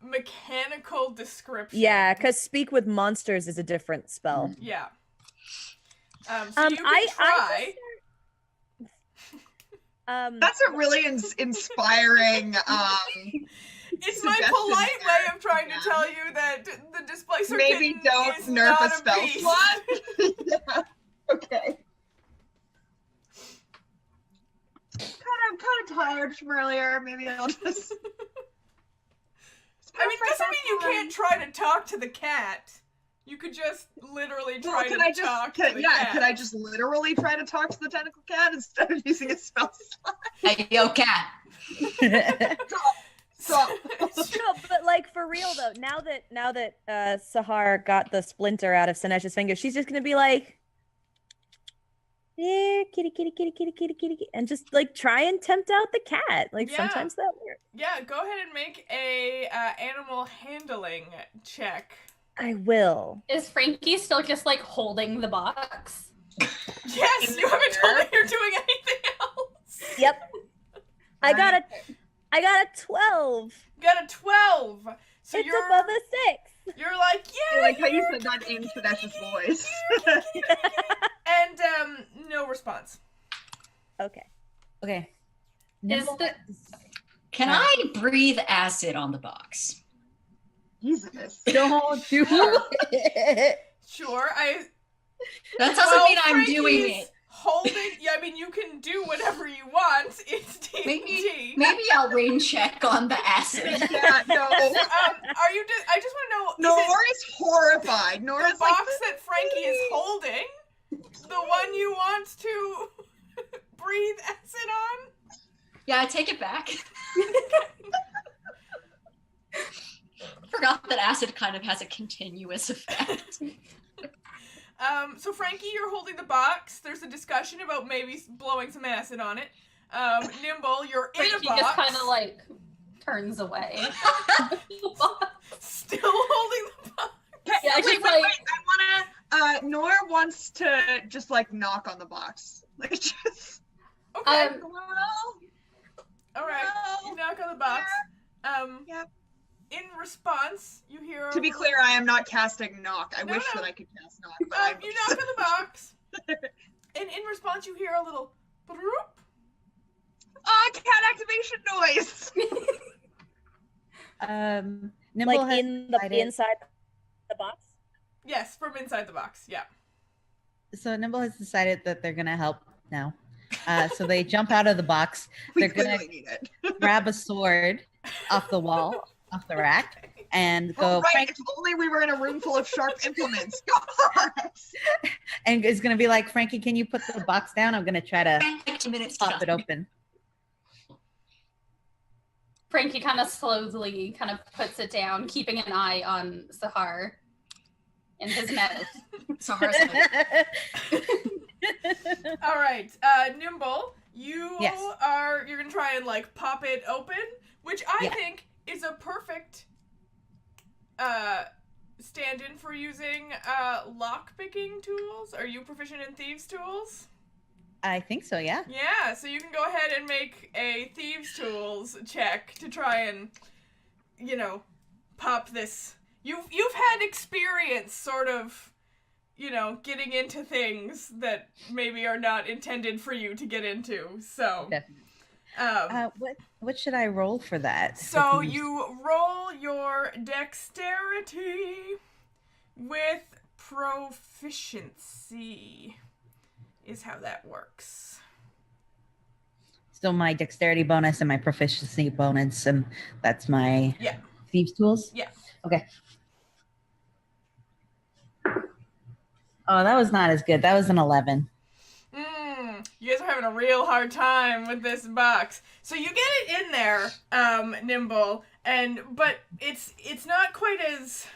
mechanical description. Yeah, because speak with monsters is a different spell. Yeah. So you can try. That's a really inspiring. It's my suggestion polite there. way of trying Yeah. to tell you that the Displacer Maybe kitten don't is nerf not a spell beast. slot. Yeah. Okay. I'm kind of tired from earlier. Maybe I'll just. I mean, doesn't mean you can't try to talk to the cat. You could just literally try to talk to the cat. Could I just literally try to talk to the tentacle cat instead of using a spell slot? Hey, yo, cat. So. No, but like for real though, now that Sahar got the splinter out of Sinesh's finger, she's just gonna be like, "There, kitty, kitty, kitty, kitty, kitty, kitty," and just like try and tempt out the cat. Like Yeah. sometimes that works. Yeah, go ahead and make a animal handling check. I will. Is Frankie still just like holding the box? Yes, you haven't told me you're doing anything else. Yep. I got a 12. Got a 12. So It's you're above a 6. you're like, I yeah. like how you said that in Sinesh's voice. And no response. Okay. Okay. Is the Can I breathe acid on the box? Jesus. Don't do it. Sure, That doesn't well, mean I'm doing Frankie's it. Holding, yeah, I mean, you can do whatever you want. It's D&D. Maybe I'll rain check on the acid. Yeah, no. Are you? I just want to know. Nora's horrified. The Nora's box like, that Frankie is holding, the one you want to breathe acid on? Yeah, I take it back. Forgot that acid kind of has a continuous effect. So Frankie, you're holding the box. There's a discussion about maybe blowing some acid on it. Nimble, you're in a Frankie box. just kind of like turns away. Still holding the box. Yeah, wait, just wait, like I wanna, Nora wants to just like knock on the box. Like just, Okay. Um, All right. no. You knock on the box. Yep. In response, you hear. To be clear, I am not casting knock. I No, wish no. that I could cast knock, but I'm You knock on the box, and in response, you hear a little. Broop. cat activation noise. Nimble Like has in the decided- inside the box. Yes, from inside the box. Yeah. So Nimble has decided that they're gonna help now. So they jump out of the box. We They're gonna clearly need it. grab a sword off the wall, off the rack, and go. Oh, right. Frank, If only we were in a room full of sharp implements. God. and it's gonna be like, Frankie, can you put the box down? I'm gonna try to 2 minutes. pop it open. Frankie kind of slowly kind of puts it down, keeping an eye on Sahar in his mouth. Sahar's All right, Nimble, you're gonna try and like pop it open, which I Yeah. think is a perfect stand-in for using lock picking tools. Are you proficient in thieves tools? I think so. Yeah. Yeah, so you can go ahead and make a thieves tools check to try and, pop this. You've had experience sort of, getting into things that maybe are not intended for you to get into. So, Definitely. What should I roll for that? so For thieves? you roll your dexterity with proficiency. Is how that works. So my dexterity bonus and my proficiency bonus, and that's my Yeah. thieves tools. Yeah. Okay. Oh, that was not as good. That was an 11. You guys are having a real hard time with this box. So you get it in there, Nimble, but it's not quite as.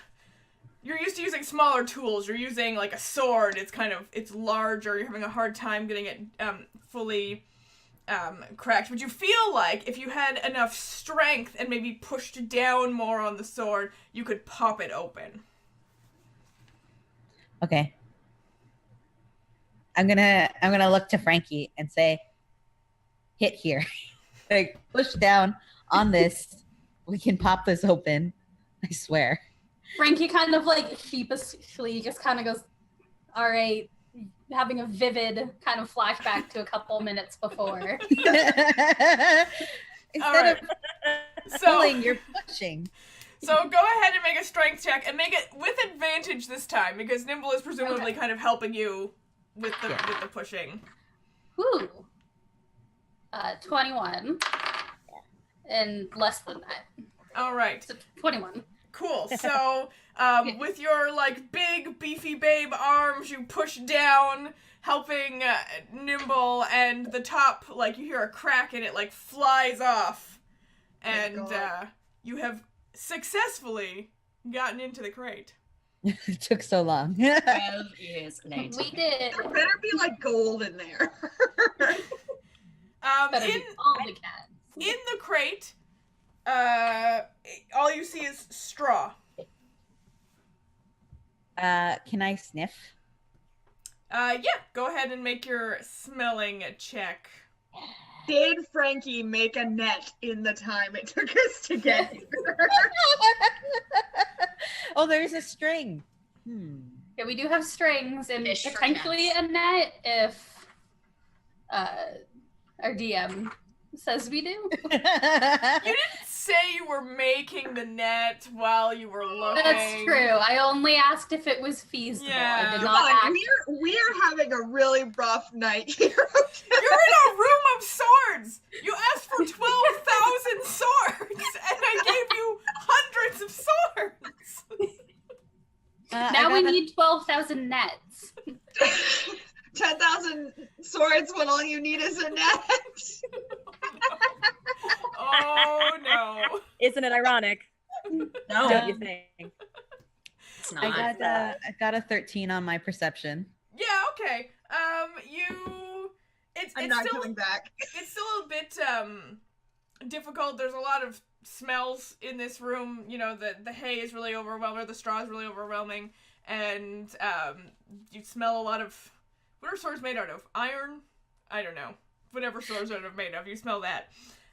You're used to using smaller tools. You're using like a sword. It's larger. You're having a hard time getting it fully cracked. But you feel like if you had enough strength and maybe pushed down more on the sword, you could pop it open. Okay. I'm gonna look to Frankie and say, hit here. like push down on this. We can pop this open. I swear. Frankie kind of like sheepishly just kind of goes, all right, having a vivid kind of flashback to a couple minutes before. Instead right. of pulling, you're pushing. So go ahead and make a strength check and make it with advantage this time because Nimble is presumably kind of helping you with the pushing. Whew. 21. And less than that. All right. So 21. Cool. So with your like big beefy babe arms, you push down, helping Nimble, and the top, like you hear a crack and it like flies off, and you have successfully gotten into the crate. It took so long. 12 years later. We did. There better be like gold in there. Better be all the cats. In the crate, all you see is straw. Can I sniff? Yeah, go ahead and make your smelling check. Did Frankie make a net in the time it took us to get here? Oh, there's a string. Yeah, we do have strings and Fish for potentially a net if our DM says we do. You didn't say you were making the net while you were looking. That's true. I only asked if it was feasible. Yeah. I did Come not on, ask. we're having a really rough night here. You're in a room of swords! You asked for 12,000 swords, and I gave you hundreds of swords! Now we need 12,000 nets. 10,000 swords when all you need is a net. Oh no. Isn't it ironic? No, Don't you think? it's not. I got a 13 on my perception. Yeah, okay. It's I'm not still coming back. it's still a bit difficult. There's a lot of smells in this room. You know, the hay is really overwhelming, or the straw is really overwhelming, and you smell a lot of, what are swords made out of? Iron? I don't know. Whatever swords are made of, you smell that.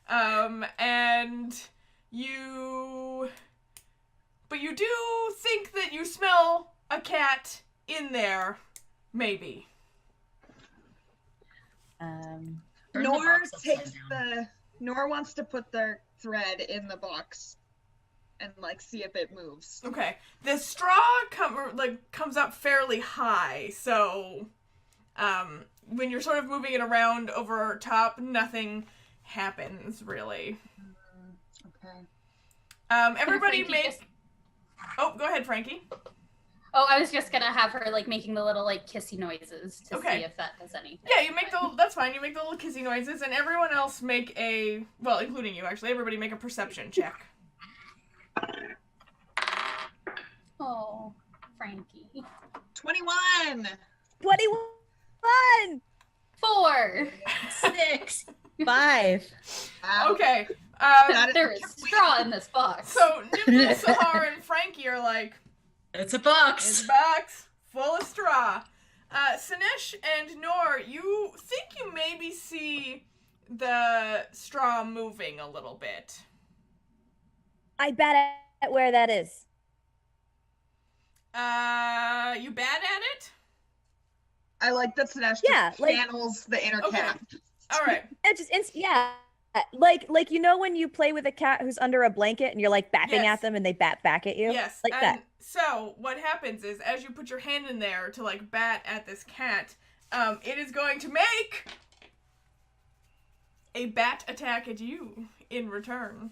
And but you do think that you smell a cat in there, maybe. Turn the Nor box upside takes down. Nor wants to put their thread in the box and like see if it moves. Okay. The straw comes up fairly high, so when you're sort of moving it around over top, nothing happens really. Okay. Everybody Frankie make. just- Oh, go ahead, Frankie. Oh, I was just gonna have her like making the little like kissy noises to Okay. see if that does anything. Yeah, you make that's fine. You make the little kissy noises, and everyone else make including you actually. Everybody make a perception check. Oh, Frankie. 21. 21! 4. 6. 5. Wow. Okay. There is straw in this box. So Nimble, Sahar, and Frankie are like, It's a it's box. a box full of straw. Sinesh and Nor, you think you maybe see the straw moving a little bit. I bet at where that is. You bad at it? I like that Sinesh Yeah, just like- channels the inner Okay. cat. All right. It just yeah. Like you know when you play with a cat who's under a blanket and you're like bapping Yes. at them and they bat back at you? Yes. Like and that. So what happens is, as you put your hand in there to like bat at this cat, it is going to make a bat attack at you in return.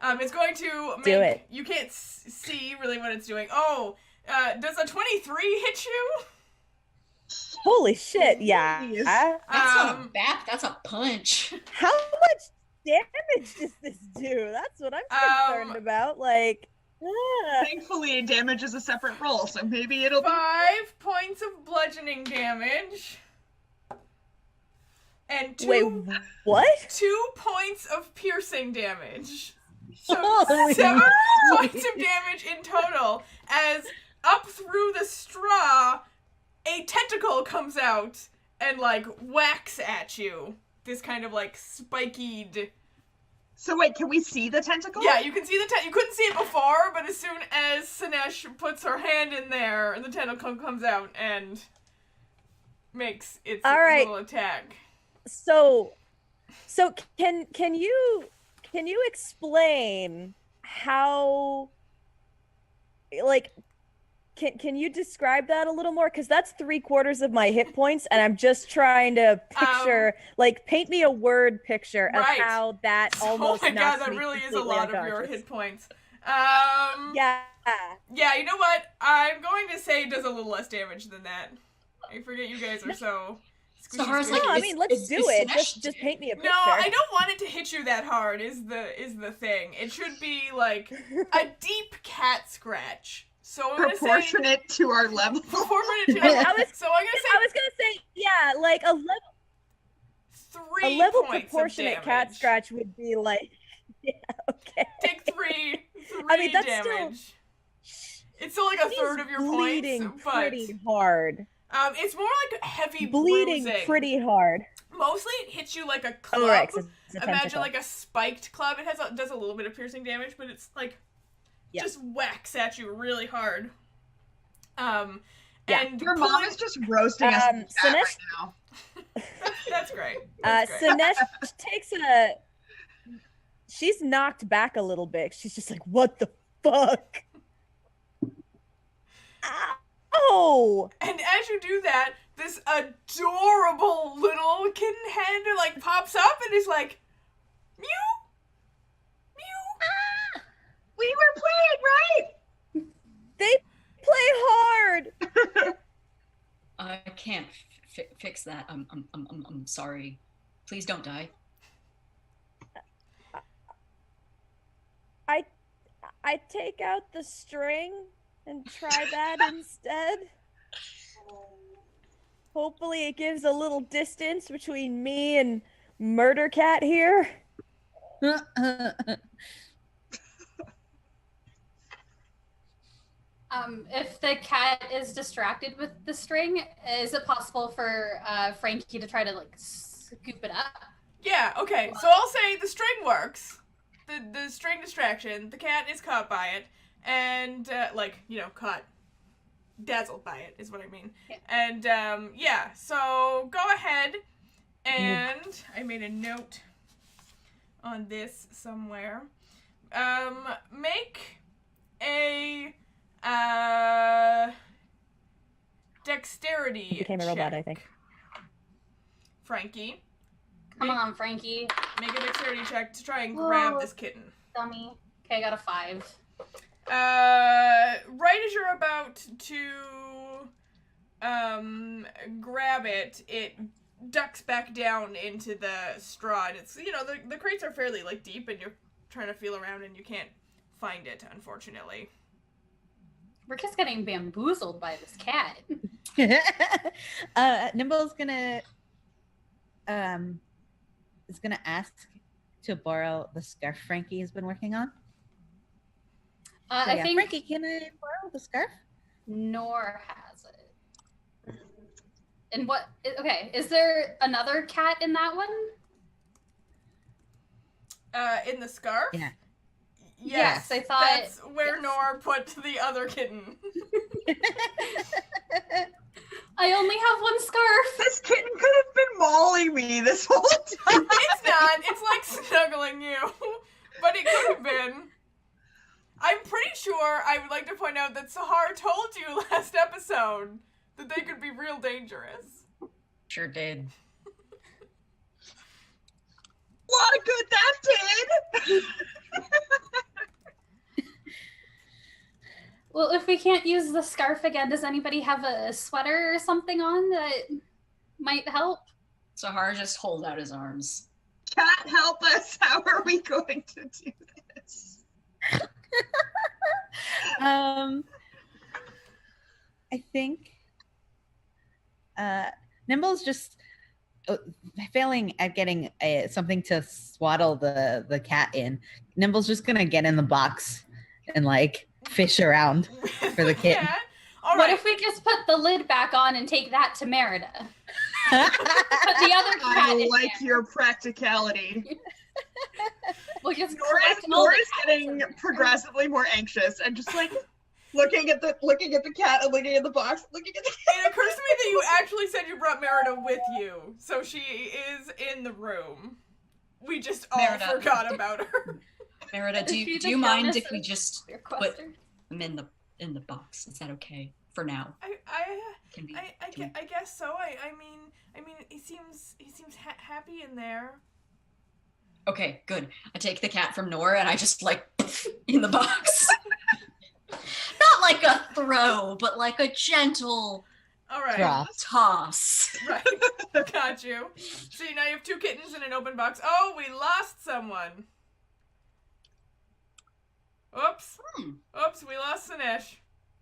It's going to make, Do it. You can't see really what it's doing. Oh, does a 23 hit you? Holy shit, yeah. Jeez. That's not a Um, bat. That's a punch. How much damage does this do? That's what I'm concerned about. Like, Thankfully, damage is a separate roll, so maybe it'll be 5 points of bludgeoning damage. And wait, what? 2 points of piercing damage. So Holy 7 moly. points of damage in total, as up through the straw, a tentacle comes out and like whacks at you this kind of like spikied. So wait, can we see the tentacle? Yeah, you can see the you couldn't see it before, but as soon as Sinesh puts her hand in there, the tentacle comes out and makes its All right. little attack. So can you explain how, like, can you describe that a little more? Because that's 3/4 of my hit points, and I'm just trying to picture, like, paint me a word picture of Right. how that almost. Oh my god, knocks that me really is a completely lot of your unconscious. hit points. Yeah. Yeah, you know what? I'm going to say it does a little less damage than that. I forget you guys are so squishy. Sahara's squishy. like, No, I is- mean, let's is- do is it. Sinesh Just paint me a picture. No, I don't want it to hit you that hard. Is the thing? It should be like a deep cat scratch. So I'm gonna say Proportionate to our level. proportionate to. I was So I'm gonna gonna say, yeah, like a say a level points of proportionate cat damage. scratch would be like, yeah, okay. Take three I mean, that's damage. It's still like a She's third of your bleeding points, but pretty hard. it's more like heavy Bleeding bruising. pretty hard. Mostly it hits you like a club. Oh, right, 'cause it's a Imagine tentacle. like a spiked club. It does a little bit of piercing damage, but it's like Yeah. just whacks at you really hard. Yeah. And Your mom pulling- is just roasting us in the chat right Sinesh- now. that's great. That's great. Sinesh takes a. She's knocked back a little bit. She's just like, what the fuck? Oh! And as you do that, this adorable little kitten head like pops up and is like, mew, mew. We were playing, right? They play hard! I can't fix that. I'm sorry. Please don't die. I take out the string and try that instead. Hopefully it gives a little distance between me and Murder Cat here. If the cat is distracted with the string, is it possible for Frankie to try to like scoop it up? Yeah, okay. So I'll say the string works. The string distraction. The cat is caught by it. And, caught. Dazzled by it is what I mean. Yeah. And, yeah. So go ahead. And I made a note on this somewhere. Make a, dexterity He became a robot, I check. think. Frankie. Come on, Frankie. Make a dexterity check to try and grab Whoa. this kitten. Dummy. Okay, I got a 5. Right as you're about to grab it, it ducks back down into the straw, and it's, the crates are fairly like deep, and you're trying to feel around and you can't find it, unfortunately. We're just getting bamboozled by this cat. Nimble's gonna is gonna ask to borrow the scarf Frankie has been working on. So, I think Frankie, can I borrow the scarf? Nor has it. And what? Okay, is there another cat in that one? In the scarf? Yeah. Yes, I thought- that's where yes. Nor put the other kitten. I only have one scarf. This kitten could have been mauling me this whole time. It's not. It's like snuggling you. But it could have been. I'm pretty sure I would like to point out that Sahar told you last episode that they could be real dangerous. Sure did. What a good that did! Well, if we can't use the scarf again, does anybody have a sweater or something on that might help? Sahar just holds out his arms. Cat, help us! How are we going to do this? I think Nimble's just failing at getting something to swaddle the cat in. Nimble's just gonna get in the box and like fish around for the kitten. Cat? All What right. if we just put the lid back on and take that to Merida? But the other cat I in like there. your practicality. We'll just Nora's, collect all the Nora's cats getting in there. progressively more anxious and just like looking at the cat and looking at the box, looking at the It occurs to me that you actually said you brought Merida with you, so she is in the room. We just all Merida. forgot about her. Merida, Is do she you, the do you mind Jonas if we of just your put cluster? them in the box? Is that okay for now? I Can we? I guess so. I mean, he seems happy in there. Okay, good. I take the cat from Nora and I just like in the box. Not like a throw, but like a gentle All right. Drop. toss. Right. Got you. See, now you have 2 kittens in an open box. Oh, we lost someone. Oops. Oops, we lost Sinesh.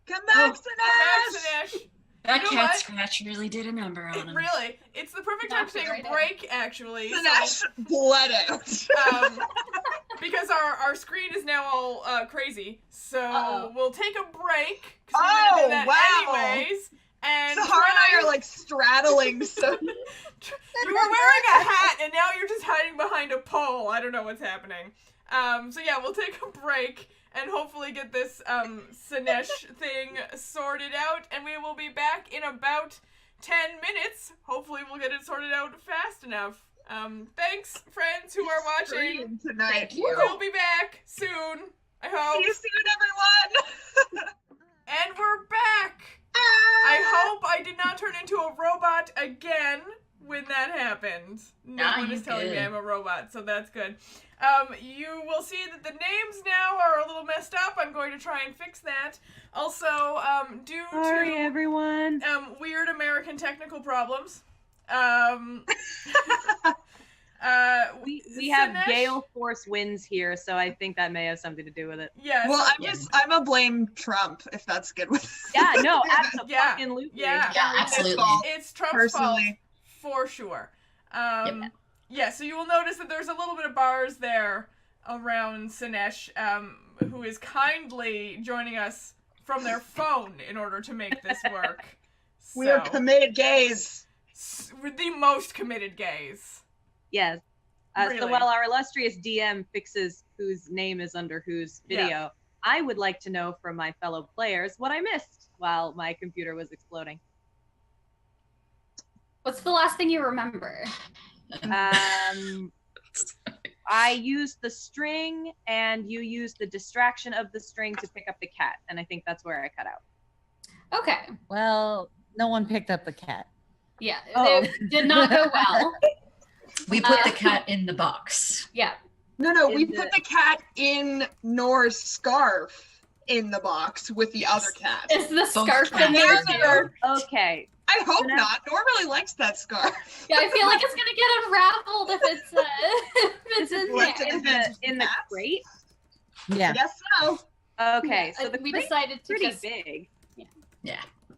Come back, Come Sinesh! back, Sinesh. That You know cat what? scratch really did a number on him. Really, it's the perfect time to Knocked it take right a in. break, actually. Sinesh bled out. So, because our screen is now all crazy. So Uh-oh. we'll take a break. 'Cause we're gonna do that wow. anyways. And Sahara and I are like straddling, so you were wearing a hat, and now you're just hiding behind a pole. I don't know what's happening. So yeah, we'll take a break and hopefully get this Sinesh thing sorted out, and we will be back in about 10 minutes. Hopefully we'll get it sorted out fast enough. Thanks, friends who are watching. Scream tonight. Thank you. We'll be back soon, I hope. See you soon, everyone. And we're back! I hope I did not turn into a robot again when that happened. No Nah, one you is telling me good. I'm a robot, so that's good. You will see that the names now are a little messed up. I'm going to try and fix that. Also, due Sorry, to everyone. weird American technical problems, We have Sinesh- gale force winds here, so I think that may have something to do with it. Yes. Well, Yeah. I'm a blame Trump if that's good with. Yeah, no, absolutely. Yeah. Yeah, absolutely. It's Trump's Personally. fault for sure. Yeah, so you will notice that there's a little bit of bars there around Sinesh, who is kindly joining us from their phone in order to make this work. We are So, committed gays. we're the most committed gays. Yes. So Really. while our illustrious DM fixes whose name is under whose video, Yeah. I would like to know from my fellow players what I missed while my computer was exploding. What's the last thing you remember? I used the string, and you used the distraction of the string to pick up the cat, and I think that's where I cut out. Okay. Well, no one picked up the cat. Yeah. Oh. It did not go well. We put the cat in the box. Yeah. No, we Is put it- the cat in Nora's scarf in the box with the other cat. Is the Both scarf in cats. there Yeah. too? Okay. I hope No. not. Nora really likes that scarf. Yeah, I feel like it's gonna get unraveled if it's if it's in Left there. it In the Cats? crate. Yeah. Yes, so. Okay, so the we crate's decided to pretty just big.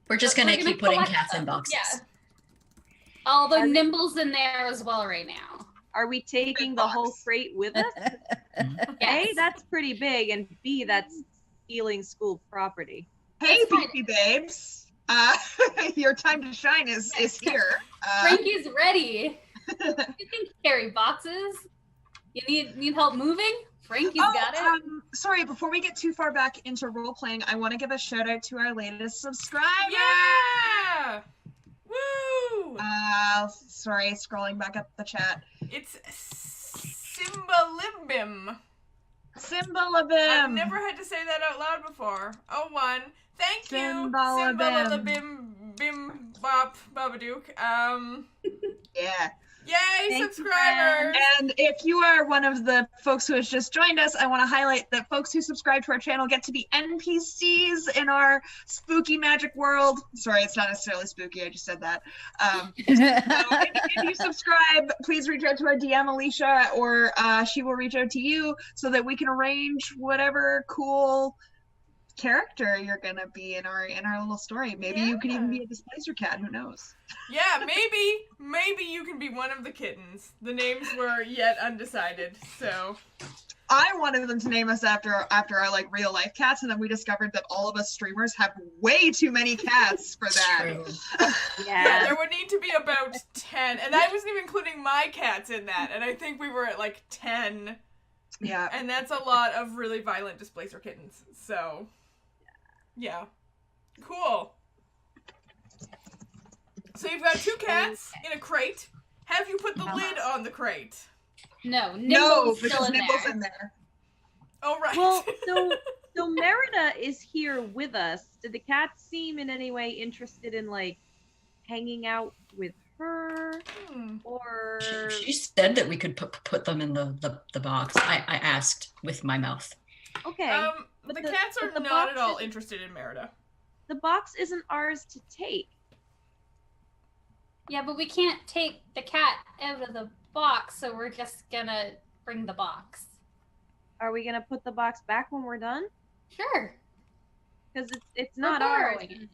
We're just We're gonna gonna keep putting collect cats in them. boxes. Yeah. Although Are we- Nimble's in there as well right now. Are we taking Big the whole box. crate with us? A, Yes. that's pretty big, and B, that's stealing school property. Hey, That's fine. Beefy Babes. Your time to shine is here. Frankie's ready. You think carry boxes? You need help moving? Frankie's got it. Sorry, before we get too far back into role playing, I want to give a shout out to our latest subscriber. Yeah! Woo! Sorry, scrolling back up the chat. It's Simbalimbim. Symbol of I've him. never had to say that out loud before. Oh, one. Thank you, Simbalabim. Simbalabim Bim Bop Babadook. Yeah. Yay, Thank you, subscribers! And if you are one of the folks who has just joined us, I want to highlight that folks who subscribe to our channel get to be NPCs in our spooky magic world. Sorry, it's not necessarily spooky. I just said that. So if you subscribe, please reach out to our DM Alicia, or she will reach out to you so that we can arrange whatever cool character you're gonna be in our little story. Maybe you could even be a Displacer cat. Who knows? Yeah, maybe you can be one of the kittens. The names were yet undecided, so I wanted them to name us after our like real life cats, and then we discovered that all of us streamers have way too many cats for that. True. Yeah, there would need to be about 10, and I wasn't even including my cats in that, and I think we were at like 10. Yeah. And that's a lot of really violent displacer kittens. So, yeah. Cool. So you've got 2 cats in a crate. Have you put the lid on the crate? No, No, Nimble's still because in Nimble's there. in there. Oh, right. Well, so Merida is here with us. Did the cats seem in any way interested in like hanging out with her, or? She said that we could put them in the box. I asked with my mouth. Okay. The cats are but the not at box all is- interested in Merida. The box isn't ours to take. Yeah, but we can't take the cat out of the box, so we're just gonna bring the box. Are we gonna put the box back when we're done? Sure. Because it's We're not ours. borrowing it.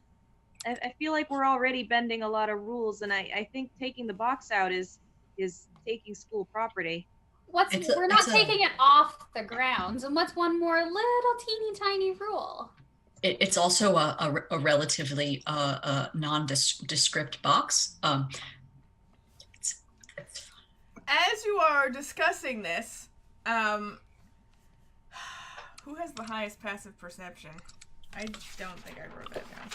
I feel like we're already bending a lot of rules, and I think taking the box out is taking school property. We're not taking it off the grounds, and what's one more little teeny tiny rule? It's also a relatively nondescript box. It's As you are discussing this, who has the highest passive perception? I don't think I wrote that down.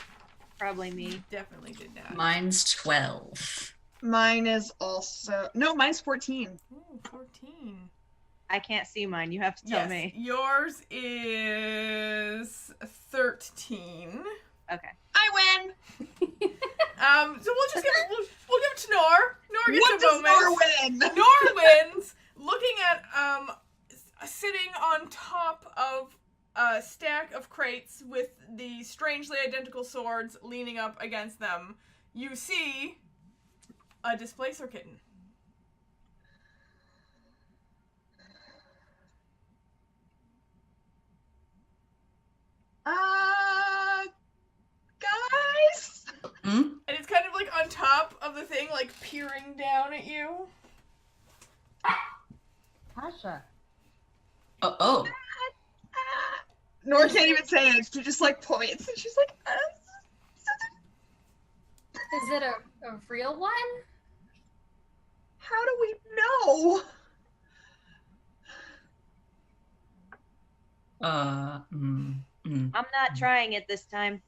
Probably me. Definitely did not. Mine's 12. Mine is also mine's 14. Ooh, 14. I can't see mine. You have to tell Yes, me. yours is 13. Okay. I win. So we'll just give it. We'll give it to Nor. Nor gets What a does moment. Nor win? Nor wins, looking at sitting on top of a stack of crates with the strangely identical swords leaning up against them. You see a displacer kitten. Guys. Hmm? And it's kind of like on top of the thing, like peering down at you. Tasha. Oh. Nor can't even say it. She just like points, and she's like, Is it a real one? "How do we know?" I'm not trying it this time.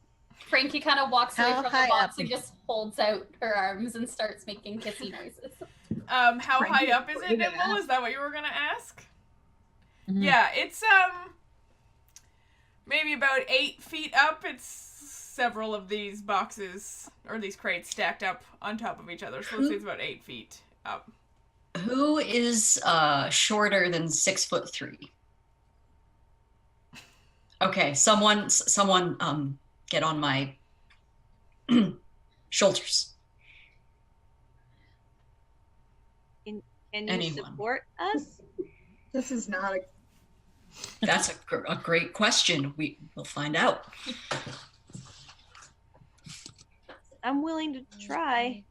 Frankie kind of walks away How from high the box up? and just holds out her arms and starts making kissy noises. How Frankie, high up is what it, are you gonna Nimble? Is that what you were gonna ask? Mhm. Yeah, it's maybe about 8 feet up. It's several of these boxes or these crates stacked up on top of each other. So let's say it's about 8 feet up. Who is shorter than 6'3"? Okay, someone get on my shoulders. Can you Anyone. support us? This is not a. That's a great question. We'll find out. I'm willing to try.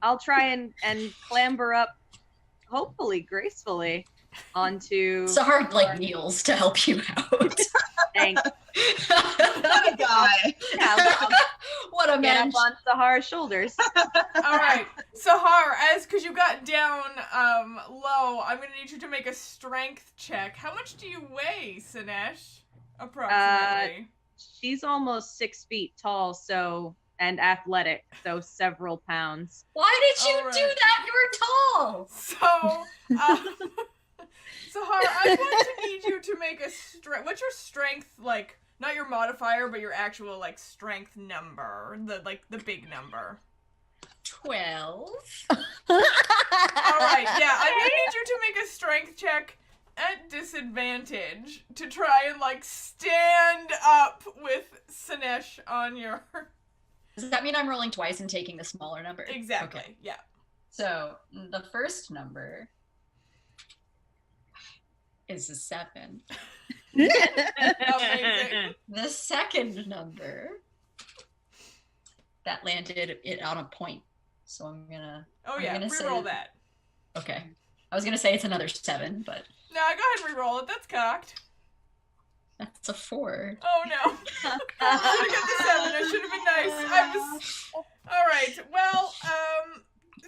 I'll try and clamber up, hopefully gracefully, onto. Sahar kneels to help you out. Thanks. What a guy. Yeah, I'll What a get man. up on Sahar's shoulders. All right, Sahar, because you got down low, I'm gonna need you to make a strength check. How much do you weigh, Sinesh? Approximately. She's almost 6 feet tall, and athletic, so several pounds. Why did you All right. do that? You were tall. So, Sahar, I'm going to need you to make a strength. What's your strength like? Not your modifier, but your actual like strength number. The big number. 12. All right, yeah, I'm gonna need you to make a strength check at disadvantage to try and like stand up with Sinesh on your. Does that mean I'm rolling twice and taking the smaller number? Exactly. Okay. Yeah. So the first number is a 7. Amazing. The second number that landed it on a point. So I'm gonna. Oh I'm yeah, gonna say reroll that. Okay. I was gonna say it's another 7, but No, go ahead and reroll it. That's cocked. that's a 4. Oh no. I should have got the 7. I should have been nice. I was. All right. Well,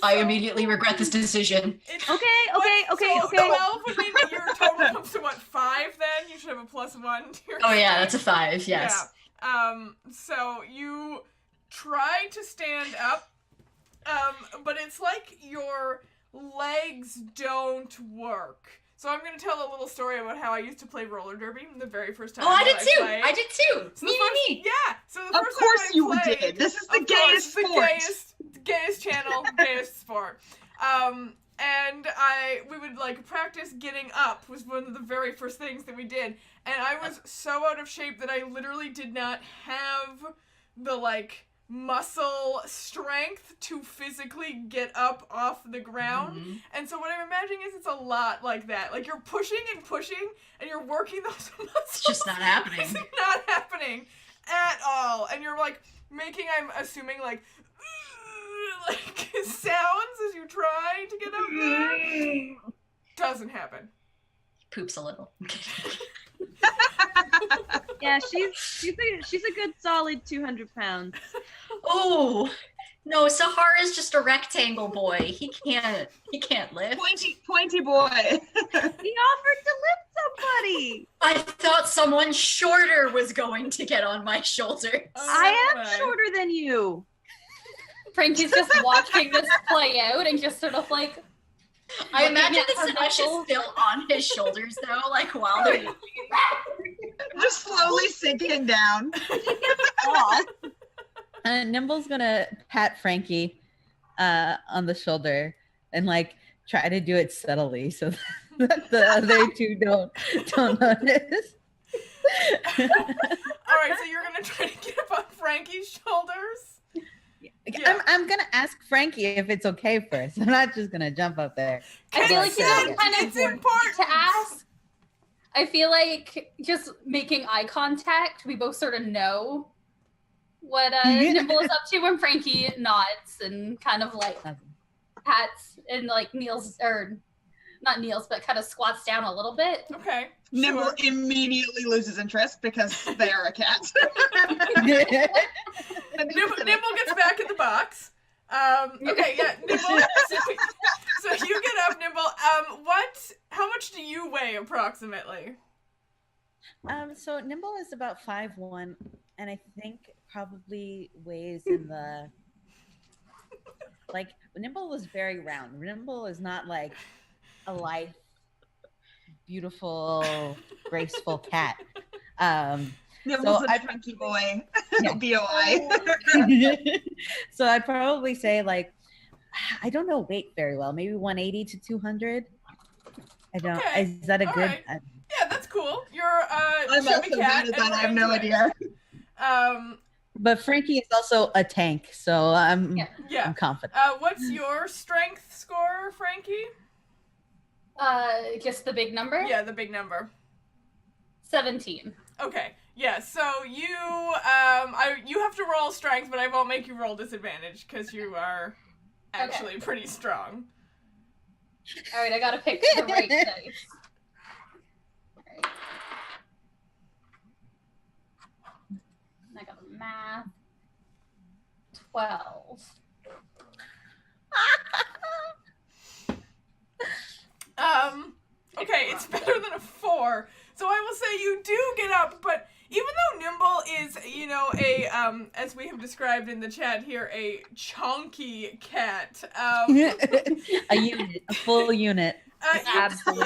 I so immediately regret this decision. it's- Okay, what- okay, okay, so okay. 12 would mean that your total comes to what, 5 then? You should have a +1 to your Oh yeah, strength. that's a 5. Yes. Yeah. So you try to stand up, but it's like your legs don't work. So I'm gonna tell a little story about how I used to play roller derby the very first time. Oh, I did that too. played. I did too. So Me, the first, me. Yeah. So the Of first course time I you played, did. This is the of course, gayest the sport. gayest channel, gayest sport. And we would like practice getting up was one of the very first things that we did. And I was so out of shape that I literally did not have the like muscle strength to physically get up off the ground. Mhm. And so what I'm imagining is it's a lot like that. Like you're pushing and you're working those muscles. It's just not happening. It's not happening at all. And you're like making, I'm assuming, like sounds as you try to get up there. Doesn't happen. Poops a little. Yeah, she's a good solid 200 pounds. Oh no, Sahara's just a rectangle boy. He can't lift. Pointy boy. He offered to lift somebody. I thought someone shorter was going to get on my shoulders. I am my. shorter than you. Frankie's just watching this play out and just sort of like. I looking imagine at the her Sinesh is muscles. still on his shoulders though, like while they're Just slowly sinking down. Nimble's gonna pat Frankie on the shoulder and like try to do it subtly so that the other two don't notice. All right, so you're gonna try to get up on Frankie's shoulders. Yeah. I'm gonna ask Frankie if it's okay first. I'm not just gonna jump up there. I feel like Let's you say know, it. kind of It's important to ask. I feel like just making eye contact, we both sort of know what Nimble is up to when Frankie nods and kind of like pats and like kneels, or not kneels, but kind of squats down a little bit. Okay. Nimble Sure. immediately loses interest because they are a cat. Nimble gets back in the box. Okay, yeah, Nimble. So you get up, Nimble. How much do you weigh approximately? So Nimble is about 5'1", and I think probably weighs in the like. Nimble was very round. Nimble is not like a lithe, beautiful, graceful cat. Nimble's So a I- chunky boy. Yeah. BOI. So I'd probably say like, I don't know weight very well. Maybe 180 to 200. I don't. Okay. Is that a All good? right. Yeah, that's cool. You're a I'm chubby also cat. bad at that. and I have no Frankie- idea. But Frankie is also a tank, so I'm Yeah. confident. What's your strength score, Frankie? Just the big number. Yeah, the big number. 17. Okay. Yeah. So you you have to roll strength, but I won't make you roll disadvantage because you are actually pretty strong. All right, I gotta pick the right dice. All right. I got a math. 12. Okay, it's better than a 4. So I will say you do get up, but even though Nimble is, a as we have described in the chat here, a chunky cat. A unit, a full unit. Absolutely.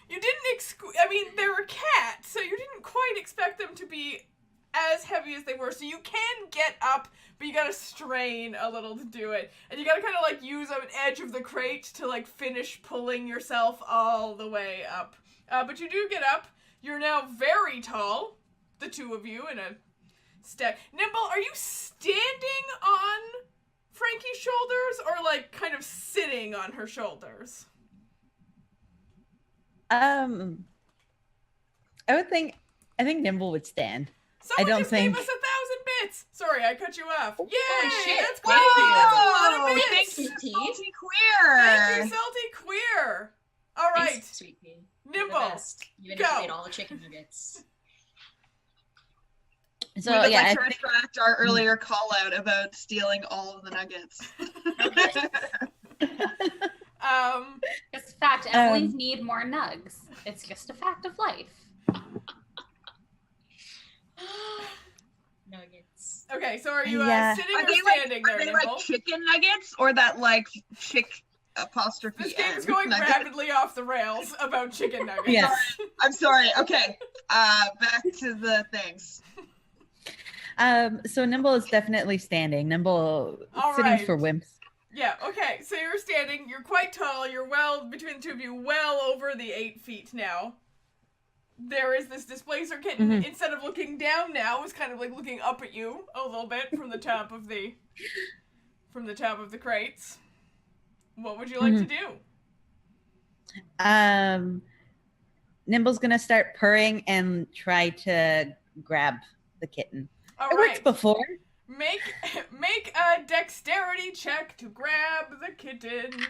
You didn't I mean, they're a cat, so you didn't quite expect them to be as heavy as they were. So you can get up, but you gotta strain a little to do it. And you gotta kind of like use an edge of the crate to like finish pulling yourself all the way up. But you do get up. You're now very tall, the two of you in a stack. Nimble, are you standing on Frankie's shoulders or like kind of sitting on her shoulders? I think Nimble would stand. Someone don't just think- gave us 1,000 bits. Sorry, I cut you off. Yay! shit. That's Thank crazy. you. That's a lot of Whoa, bits. thank you, Tea. Salty Queer. Thank you, Salty Queer. All right, Thanks, sweet pea. You're the Nimble. best. Even Go. if you ate all the chicken nuggets. So we would yeah, like to I retract our earlier call out about stealing all of the nuggets. It's a fact. Emily's need more nugs. It's just a fact of life. Nuggets. Okay, so are you Yeah. sitting Are or they standing like, there, are they Nimble? like chicken nuggets or that like chick apostrophe This game is N going nuggets? rapidly off the rails about chicken nuggets. Yes. I'm sorry. Okay. Back to the things. So Nimble is definitely standing. Nimble All sitting right. for wimps. Yeah, okay, so you're standing, you're quite tall, you're well, between the two of you, well over the 8 feet now. There is this Displacer kitten, Mhm. instead of looking down now, is kind of like looking up at you a little bit from the top of the, crates. What would you like to do? Nimble's gonna start purring and try to grab the kitten. All It worked right, before. make a dexterity check to grab the kitten.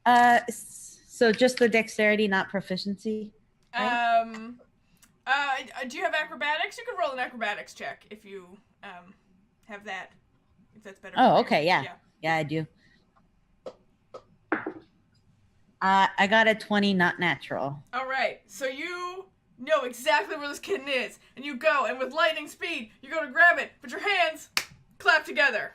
So just the dexterity, not proficiency. Right? Do you have acrobatics? You could roll an acrobatics check if you have that. If that's better. Oh, for you. okay, yeah. Yeah, I do. I got a 20, not natural. All right. So you know exactly where this kitten is, and you go, and with lightning speed, you go to grab it, but your hands clap together.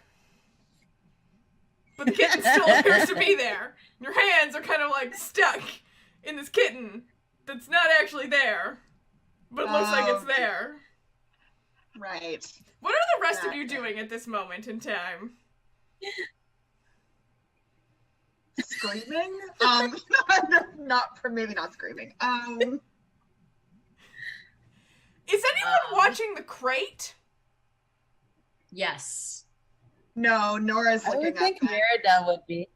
But the kitten still appears to be there. Your hands are kind of like stuck in this kitten that's not actually there, but it looks like it's there. Right. What are the rest of you doing at this moment in time? Screaming? Maybe not screaming. Is anyone watching the crate? Yes. No, Nora's I looking would think at that. Merida would be.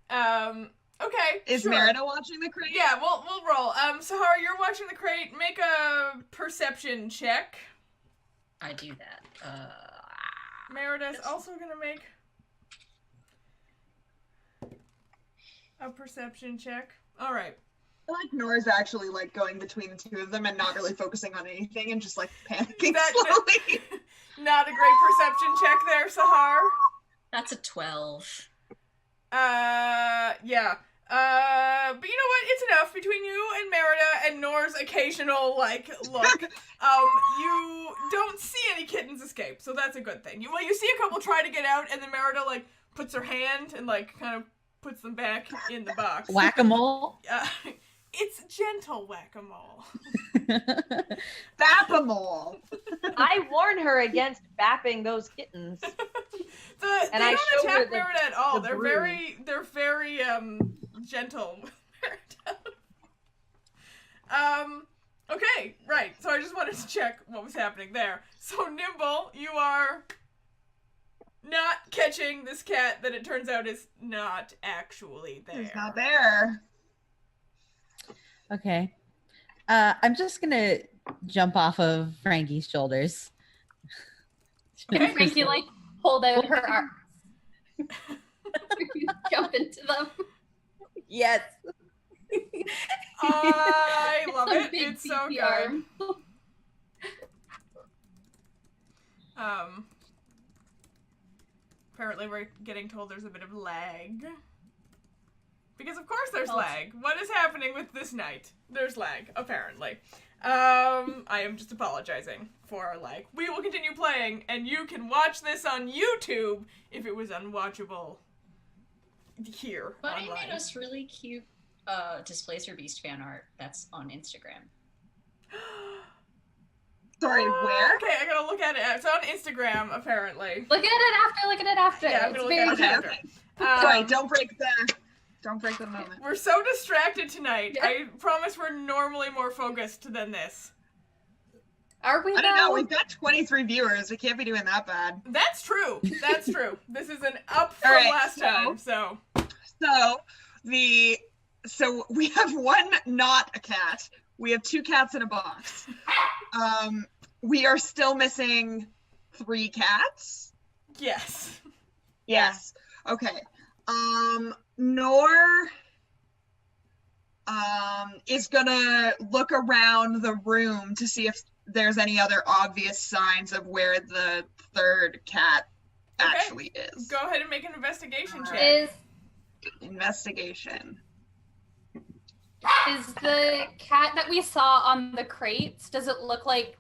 Okay. Is sure. Merida watching the crate? Yeah, we'll roll. Sahara, you're watching the crate. Make a perception check. I do that. Merida's also gonna make a perception check. All right. I feel like Nora's actually like going between the two of them and not really focusing on anything and just like panicking That- slowly. Not a great perception check there, Sahar. That's a 12. Yeah. But you know what? It's enough between you and Merida and Nor's occasional, like, look. You don't see any kittens escape, so that's a good thing. You see a couple try to get out, and then Merida, like, puts her hand and, like, kind of puts them back in the box. Whack-a-mole. It's gentle whack-a-mole. Bap-a-mole. I warn her against bapping those kittens. They And I don't show her attack Merida at all. the They're broom. very gentle with Merida. Okay, right. So I just wanted to check what was happening there. So Nimble, you are not catching this cat that it turns out is not actually there. He's not there. Okay. I'm just gonna jump off of Frankie's shoulders. Okay. Frankie like hold out her arms. Jump into them. Yes. I love Some it. big It's so beefy good. arm. Apparently we're getting told there's a bit of lag. Because of course there's Oh. lag. What is happening with this night? There's lag, apparently. I am just apologizing for our lag. We will continue playing, and you can watch this on YouTube if it was unwatchable here Buddy online. made us really cute Displacer Beast fan art that's on Instagram. Sorry, where? Okay, I gotta look at it. It's on Instagram, apparently. Look at it after. Yeah, I'm It's gonna look very at it Okay, after. okay. Sorry, don't break the moment. We're so distracted tonight. Yeah. I promise we're normally more focused than this. Are we I don't know, though? we've got 23 viewers. We can't be doing that bad. That's true. That's true. This is an up from All right, last time, so. So, the So we have one not a cat. We have 2 cats in a box. We are still missing 3 cats. Yes. Yes. Okay. Nor is gonna look around the room to see if there's any other obvious signs of where the 3rd cat actually is. Go ahead and make an investigation check. Is Investigation. the cat that we saw on the crates, does it look like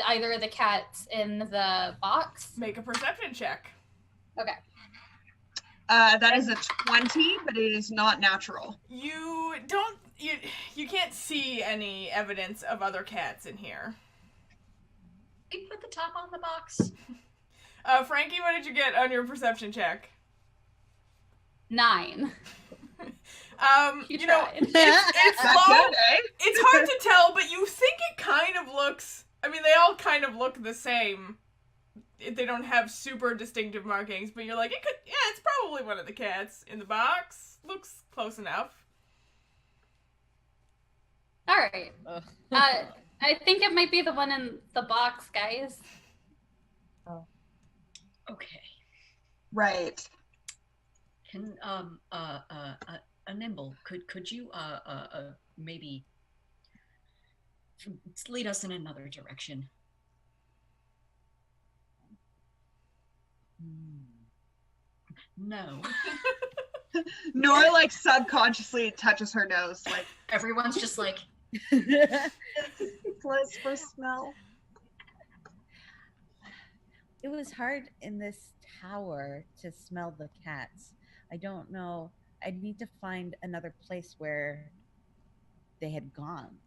either of the cats in the box? Make a perception check. Okay. That is a 20, but it is not natural. You can't see any evidence of other cats in here. Can you put the top on the box? Frankie, what did you get on your perception check? 9. You know, tried. it's That's low. good, eh? It's hard to tell, but you think it kind of looks. I mean, they all kind of look the same. They don't have super distinctive markings, but you're like, it could. Yeah, it's probably one of the cats in the box. Looks close enough. All right. I think it might be the one in the box, guys. Okay. Right. Can a nimble, could you maybe lead us in another direction? No. Nora like subconsciously touches her nose, like Everyone's just like, let's for smell. It was hard in this tower to smell the cats. I don't know. I need to find another place where they had gone.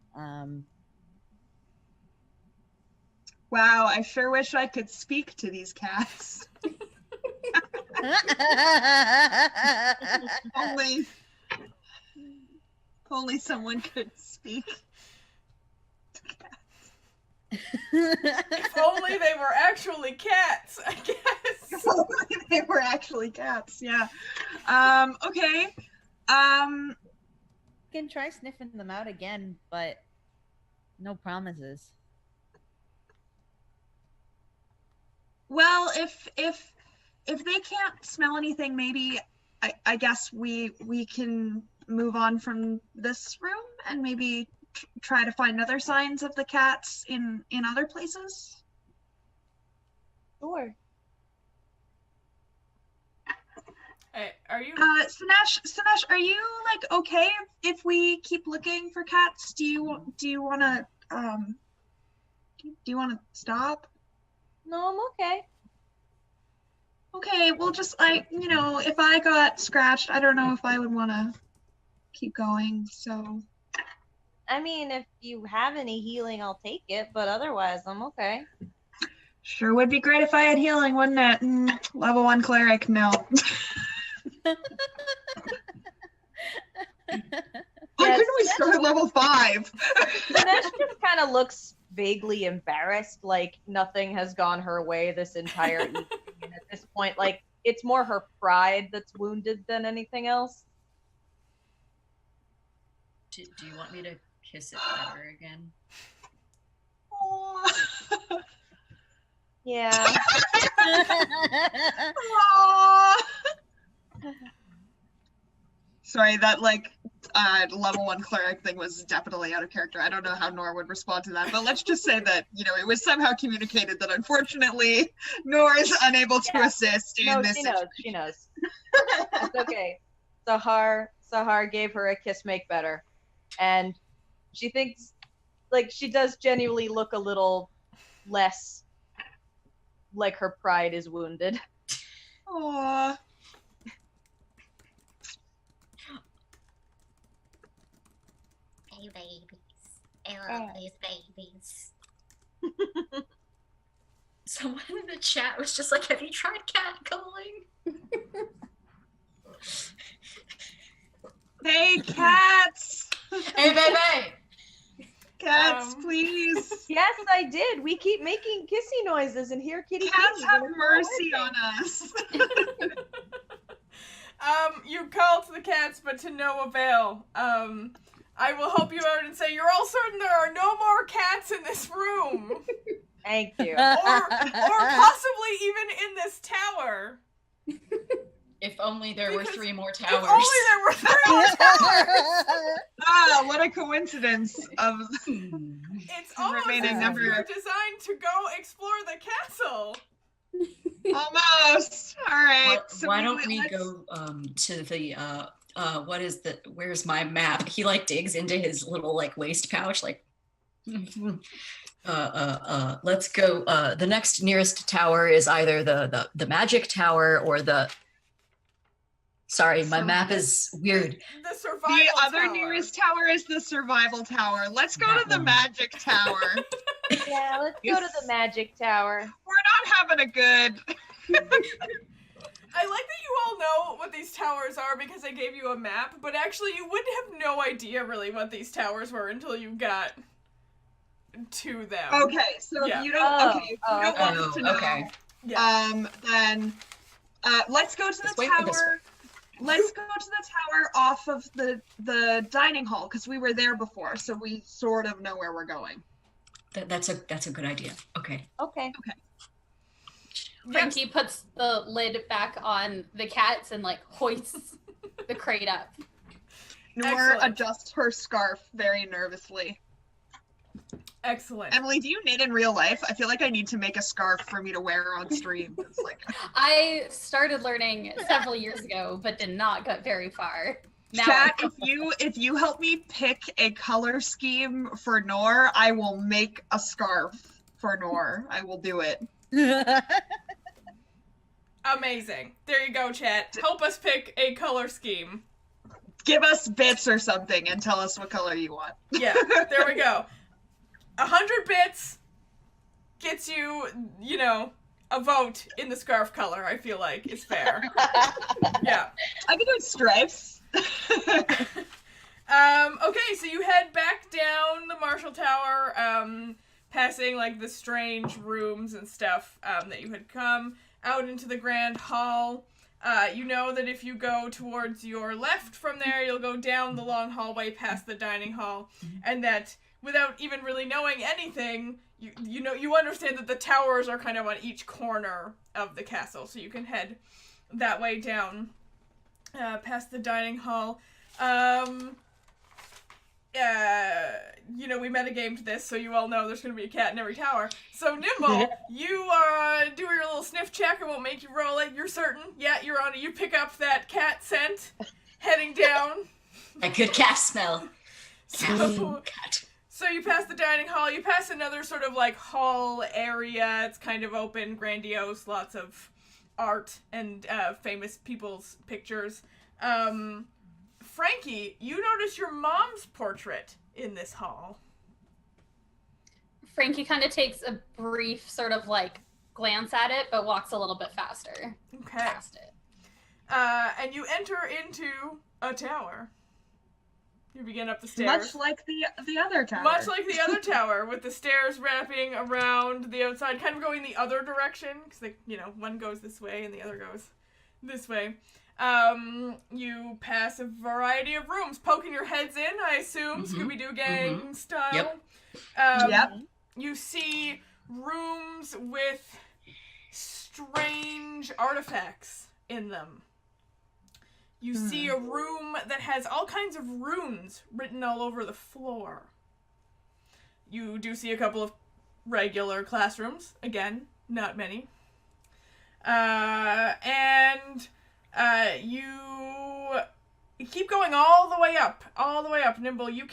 Wow, I sure wish I could speak to these cats. Only someone could speak to cats. If only they were actually cats, I guess. If only they were actually cats, yeah. Okay. You can try sniffing them out again, but no promises. Well, if they can't smell anything, maybe I guess we can move on from this room and maybe try to find other signs of the cats in other places. Sure. Hey, are you? Sinesh, are you like okay if we keep looking for cats? Do you want to stop? No, I'm okay. Okay, well, just if I got scratched, I don't know if I would want to keep going. So I mean, if you have any healing, I'll take it, but otherwise, I'm okay. sure would be great if I had healing, wouldn't it? Level 1 cleric, no. Why couldn't we start at level 5? Sinesh just kind of looks vaguely embarrassed, like nothing has gone her way this entire evening. And at this point, like, it's more her pride that's wounded than anything else. do you want me to kiss it better again? Yeah. Sorry, that level 1 cleric thing was definitely out of character. I don't know how Nora would respond to that, but let's just say that, it was somehow communicated that unfortunately Nora is unable to assist in this. She knows. It's okay. Sahar gave her a kiss make better. And she thinks, like, she does genuinely look a little less like her pride is wounded. Aww. Hey, babies. I love these babies. Someone in the chat was just like, have you tried catcalling? Hey, cats! Hey, baby! Cats, please! Yes, I did. We keep making kissy noises and hear kitty Cats kitties, have and it's not mercy working. on us. You call to the cats, but to no avail. I will help you out and say you're all certain there are no more cats in this room, Thank you. or possibly even in this tower. If only there were Because 3 more If towers. only there were 3 more towers. Ah, what a coincidence of It's almost remaining as if number. you're designed to go explore the castle. Almost. All right. Why don't we let's- go to the where's my map? He like digs into his little like waist pouch, like let's go. The next nearest tower is either the magic tower or the sorry, my map is weird. The survival The other tower. nearest tower is the survival tower. Let's go That to the one. magic tower. Yeah, let's go to the magic tower. We're not having a good. I like that you all know what these towers are because I gave you a map, but actually you would have no idea really what these towers were until you got to them. Okay, so Yeah. if you don't, if you Oh, don't want us Oh, to know, okay. Yeah. then let's go to This the way or this tower. Let's go to the tower off of the dining hall because we were there before, so we sort of know where we're going. That's a good idea. Okay. Okay. Frankie puts the lid back on the cats and like hoists the crate up. Nor Excellent. adjusts her scarf very nervously. Excellent. Emily, do you knit in real life? I feel like I need to make a scarf for me to wear on stream. It's like I started learning several years ago, but did not get very far. Now chat, if you help me pick a color scheme for Nor, I will make a scarf for Nor. I will do it. Amazing. There you go, chat. Help us pick a color scheme. Give us bits or something and tell us what color you want. Yeah, there we go. 100 bits gets you, a vote in the scarf color, I feel like is fair. Yeah. I can do stripes. Okay, so you head back down the Marshall Tower, passing like the strange rooms and stuff that you had come out into the Grand Hall. You know that if you go towards your left from there, you'll go down the long hallway past the dining hall, and that without even really knowing anything, you understand that the towers are kind of on each corner of the castle, so you can head that way down past the dining hall. We metagamed this, so you all know there's going to be a cat in every tower. So, Nimble, you do your little sniff check. I won't make you roll it. You're certain. Yeah, you're on it. You pick up that cat scent heading down. A good cat smell. Cat. So you pass the dining hall. You pass another sort of like hall area. It's kind of open, grandiose, lots of art and famous people's pictures. Frankie, you notice your mom's portrait in this hall. Frankie kind of takes a brief sort of like glance at it, but walks a little bit faster Okay. past it. And you enter into a tower. You begin up the stairs. Much like the other tower. Much like the other tower, with the stairs wrapping around the outside, kind of going the other direction, because one goes this way and the other goes this way. You pass a variety of rooms, poking your heads in, I assume, Scooby-Doo gang style. Yep. Yep. You see rooms with strange artifacts in them. You see a room that has all kinds of runes written all over the floor. You do see a couple of regular classrooms. Again, not many. You keep going all the way up. Nimble, you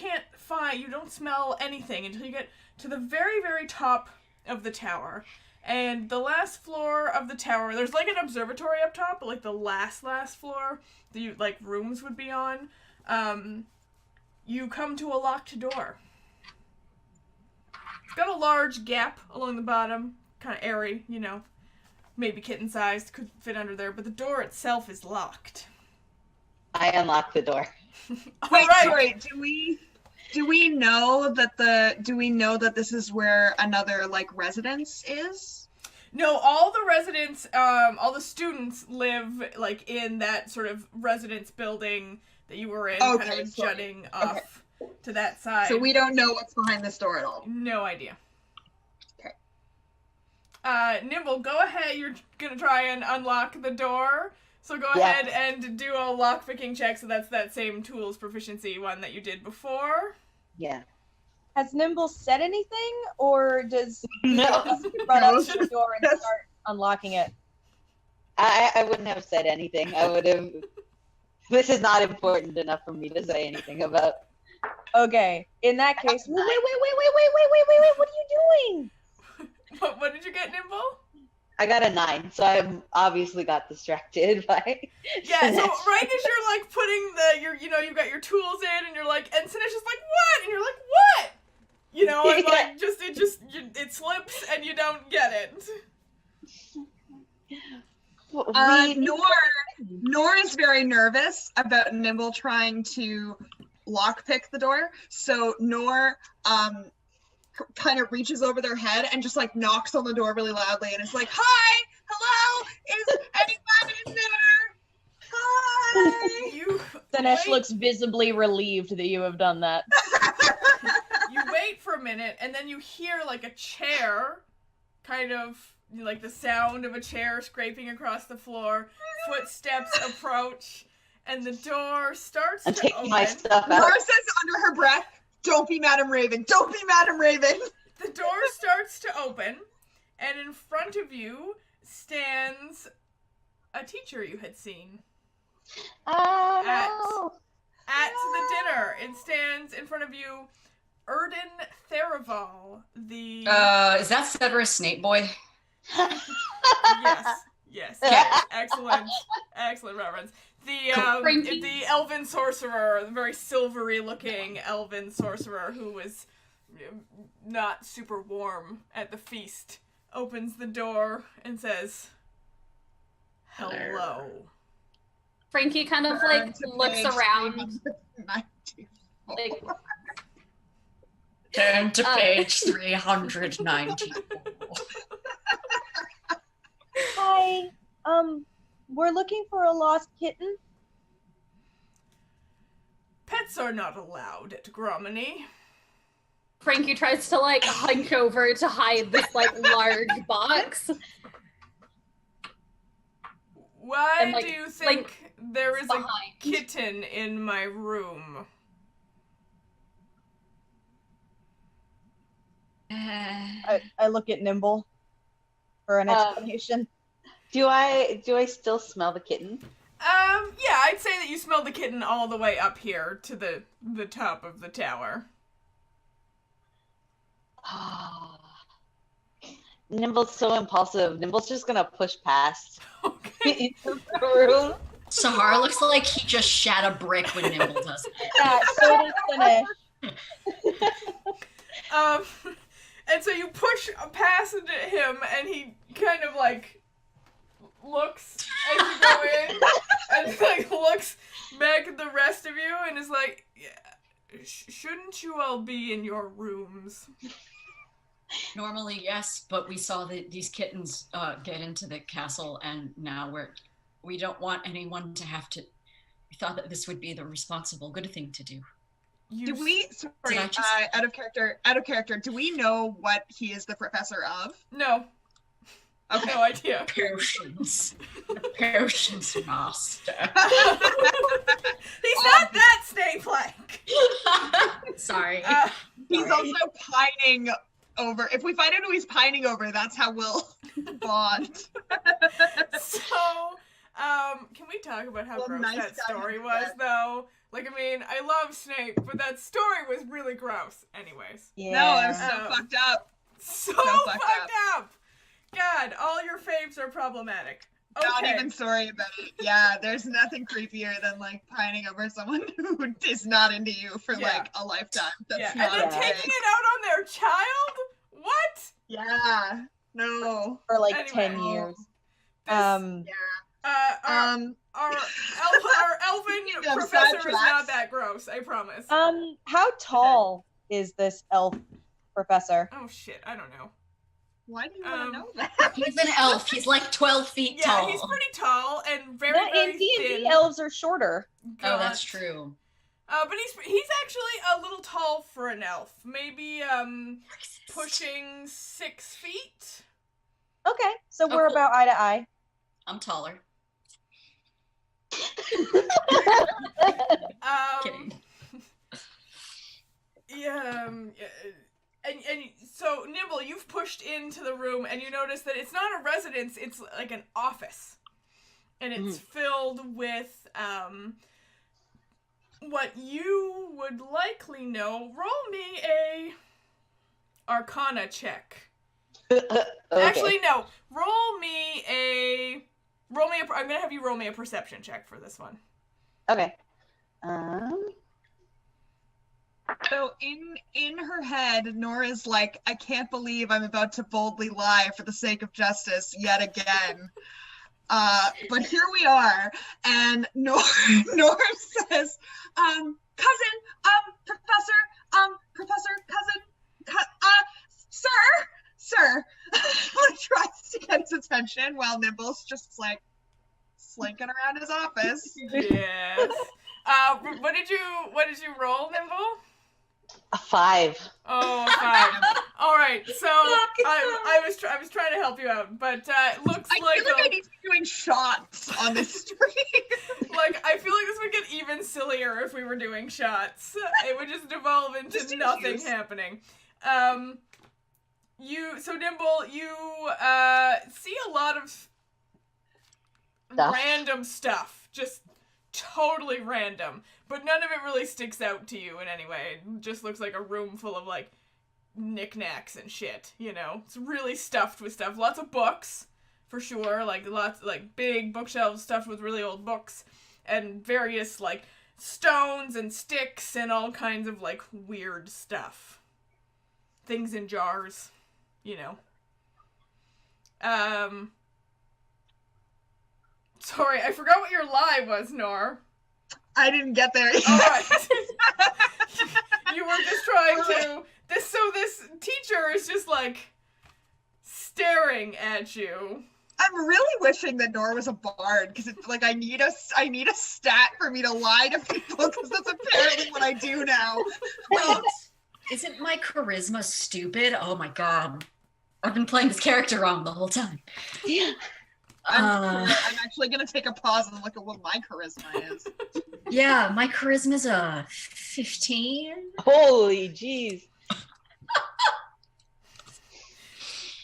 don't smell anything until you get to the very, very top of the tower. And the last floor of the tower, there's like an observatory up top, but like the last floor, the rooms would be on. You come to a locked door. It's got a large gap along the bottom, kind of airy, maybe kitten-sized, could fit under there, but the door itself is locked. I unlocked the door. Wait, sorry. Do we know that this is where another residence is? No, all the residents, all the students live, like, in that sort of residence building that you were in, kind Okay, of sorry. jutting off to that side. So we don't know what's behind this door at all. No idea. Okay. Nimble, go ahead. You're gonna try and unlock the door. So go Yeah. ahead and do a lockpicking check. So that's that same tools proficiency one that you did before. Yeah. Has Nimble said anything, or does No. he run No. up to the door and start unlocking it? I wouldn't have said anything. I would have. This is not important enough for me to say anything about. Okay, in that case, wait, what are you doing? What did you get, Nimble? I got a 9, so I obviously got distracted by. Yeah, so right as you're like putting you've got your tools in, and you're like, and Sinesh is like, what? And you're like, what? You know, and like, it slips, and you don't get it. Nor is very nervous about Nimble trying to lockpick the door. So Nor kind of reaches over their head and just like knocks on the door really loudly and is like, "Hi, hello, is anyone in there? Hi." Sinesh looks visibly relieved that you have done that. You wait for a minute, and then you hear like a chair, kind of like the sound of a chair scraping across the floor. Footsteps approach, and the door starts I'm to taking open. my stuff out. Nor says under her breath, "Don't be Madam Raven. Don't be Madam Raven." The door starts to open, and in front of you stands a teacher you had seen Oh at the dinner. It stands in front of you, Erden Theraval, the Is that Severus Snape boy? Yes, excellent reference. The Frankie. the elven sorcerer, the very silvery looking elven sorcerer who was not super warm at the feast, opens the door and says, "Hello." Frankie kind of like looks around. Like, Turn to page 394. Hi, we're looking for a lost kitten. Pets are not allowed at Gromany. Frankie tries to like hunch over to hide this like large box. Why And, like- do you think there is a behind. kitten in my room? I look at Nimble for an explanation. Do I still smell the kitten? Yeah, I'd say that you smell the kitten all the way up here to the top of the tower. Nimble's so impulsive. Nimble's just gonna push past Okay. into the room. Sahara looks like he just shat a brick when Nimble does it. Yeah, so does Sinesh. And so you push past him, and he kind of like looks as you go in, and like looks back at the rest of you, and is like, yeah, shouldn't you all be in your rooms? Normally, yes, but we saw these kittens get into the castle, and now we don't want anyone to have to. We thought that this would be the responsible, good thing to do. You Do we? Sorry, I just- out of character. Do we know what he is the professor of? No. Okay. No idea. Potions, the potions master. He's not that snake-like. Sorry. He's also pining over. If we find out who he's pining over, that's how we'll bond. So, can we talk about how Well, gross nice that guy story like was, that. though? Like, I mean, I love Snape, but that story was really gross. Anyways. Yeah. No, I was so Oh. fucked up. So fucked fucked up. God, all your faves are problematic. Okay. Not even sorry about it. Yeah, there's nothing creepier than like pining over someone who is not into you for Yeah. like a lifetime. That's Yeah, and not then okay. taking it out on their child? What? Yeah. No. For like Anyway. 10 years. This, our elven Yeah, professor is sidetracks. not that gross, I promise. How tall is this elf professor? Oh shit, I don't know. Why do you want to know that? He's an elf. He's like 12 feet Yeah, tall. he's pretty tall and very, No, very in D&D, thin. elves are shorter. Oh, that's Gaunt. true. But he's actually a little tall for an elf. Maybe pushing 6 feet. Okay, so Oh, we're cool. about eye to eye. I'm taller. Kidding. Yeah, and so Nimble, you've pushed into the room and you notice that it's not a residence, it's like an office. And it's filled with what you would likely know. Roll me a Arcana check. Okay. Actually, no. I'm gonna have you roll me a perception check for this one. Okay. So in her head, Nora's like, I can't believe I'm about to boldly lie for the sake of justice yet again. But here we are, and Nora says, cousin, professor, cousin, sir, like tries to get his attention while Nimble's just like slinking around his office. Yes. What did you roll, Nimble? A 5. Oh, 5. All right. So I was trying to help you out, but it looks I like feel like I need to be doing shots on this stream. like I feel like this would get even sillier if we were doing shots. It would just devolve into Just nothing issues. happening. Nimble, you see a lot of Stuff. random stuff, just totally random, but none of it really sticks out to you in any way. It just looks like a room full of like knickknacks and shit, you know? It's really stuffed with stuff. Lots of books, for sure, like lots, like big bookshelves stuffed with really old books, and various like stones and sticks and all kinds of like weird stuff. Things in jars, you know. Sorry, I forgot what your lie was, Nor. I didn't get there yet. All right. You were just trying to. This teacher is just like staring at you. I'm really wishing that Nora was a bard, because it's like I need a stat for me to lie to people, because that's apparently what I do now. Wait, isn't my charisma stupid? Oh my god. I've been playing this character wrong the whole time. Yeah. I'm actually gonna take a pause and look at what my charisma is. Yeah, my charisma's a 15. Holy jeez.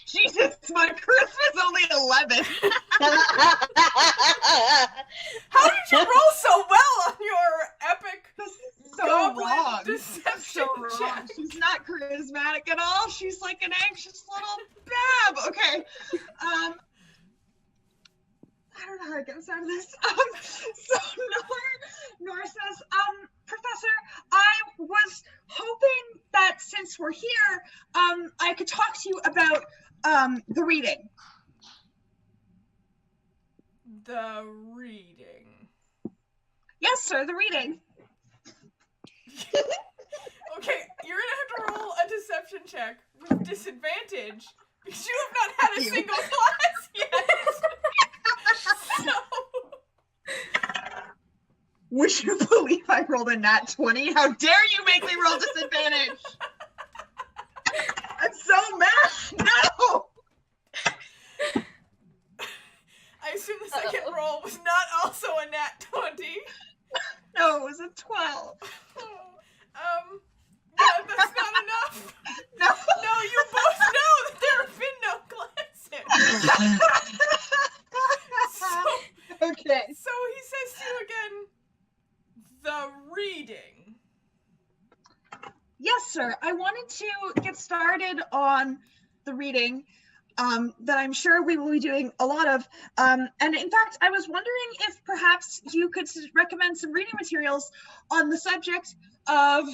Jesus, my charisma's only 11. How did you roll so well on your epic So goblin wrong. deception So wrong. check? She's not charismatic at all. She's like an anxious little bab. Okay. I don't know how to get us out of this. So Nora says, Professor, I was hoping that since we're here, I could talk to you about the reading. The reading. Yes, sir, the reading. Okay, you're gonna have to roll a deception check with disadvantage because you have not had a single class yet. So. Would you believe I rolled a nat 20? How dare you make me roll disadvantage? I'm so mad. No. I assume the second roll was not also a nat 20. No, it was a 12. Yeah, that's not enough. No. No, you both know that there have been no classes. Okay. So he says to you again, the reading. Yes, sir. I wanted to get started on the reading that I'm sure we will be doing a lot of. And in fact, I was wondering if perhaps you could recommend some reading materials on the subject of...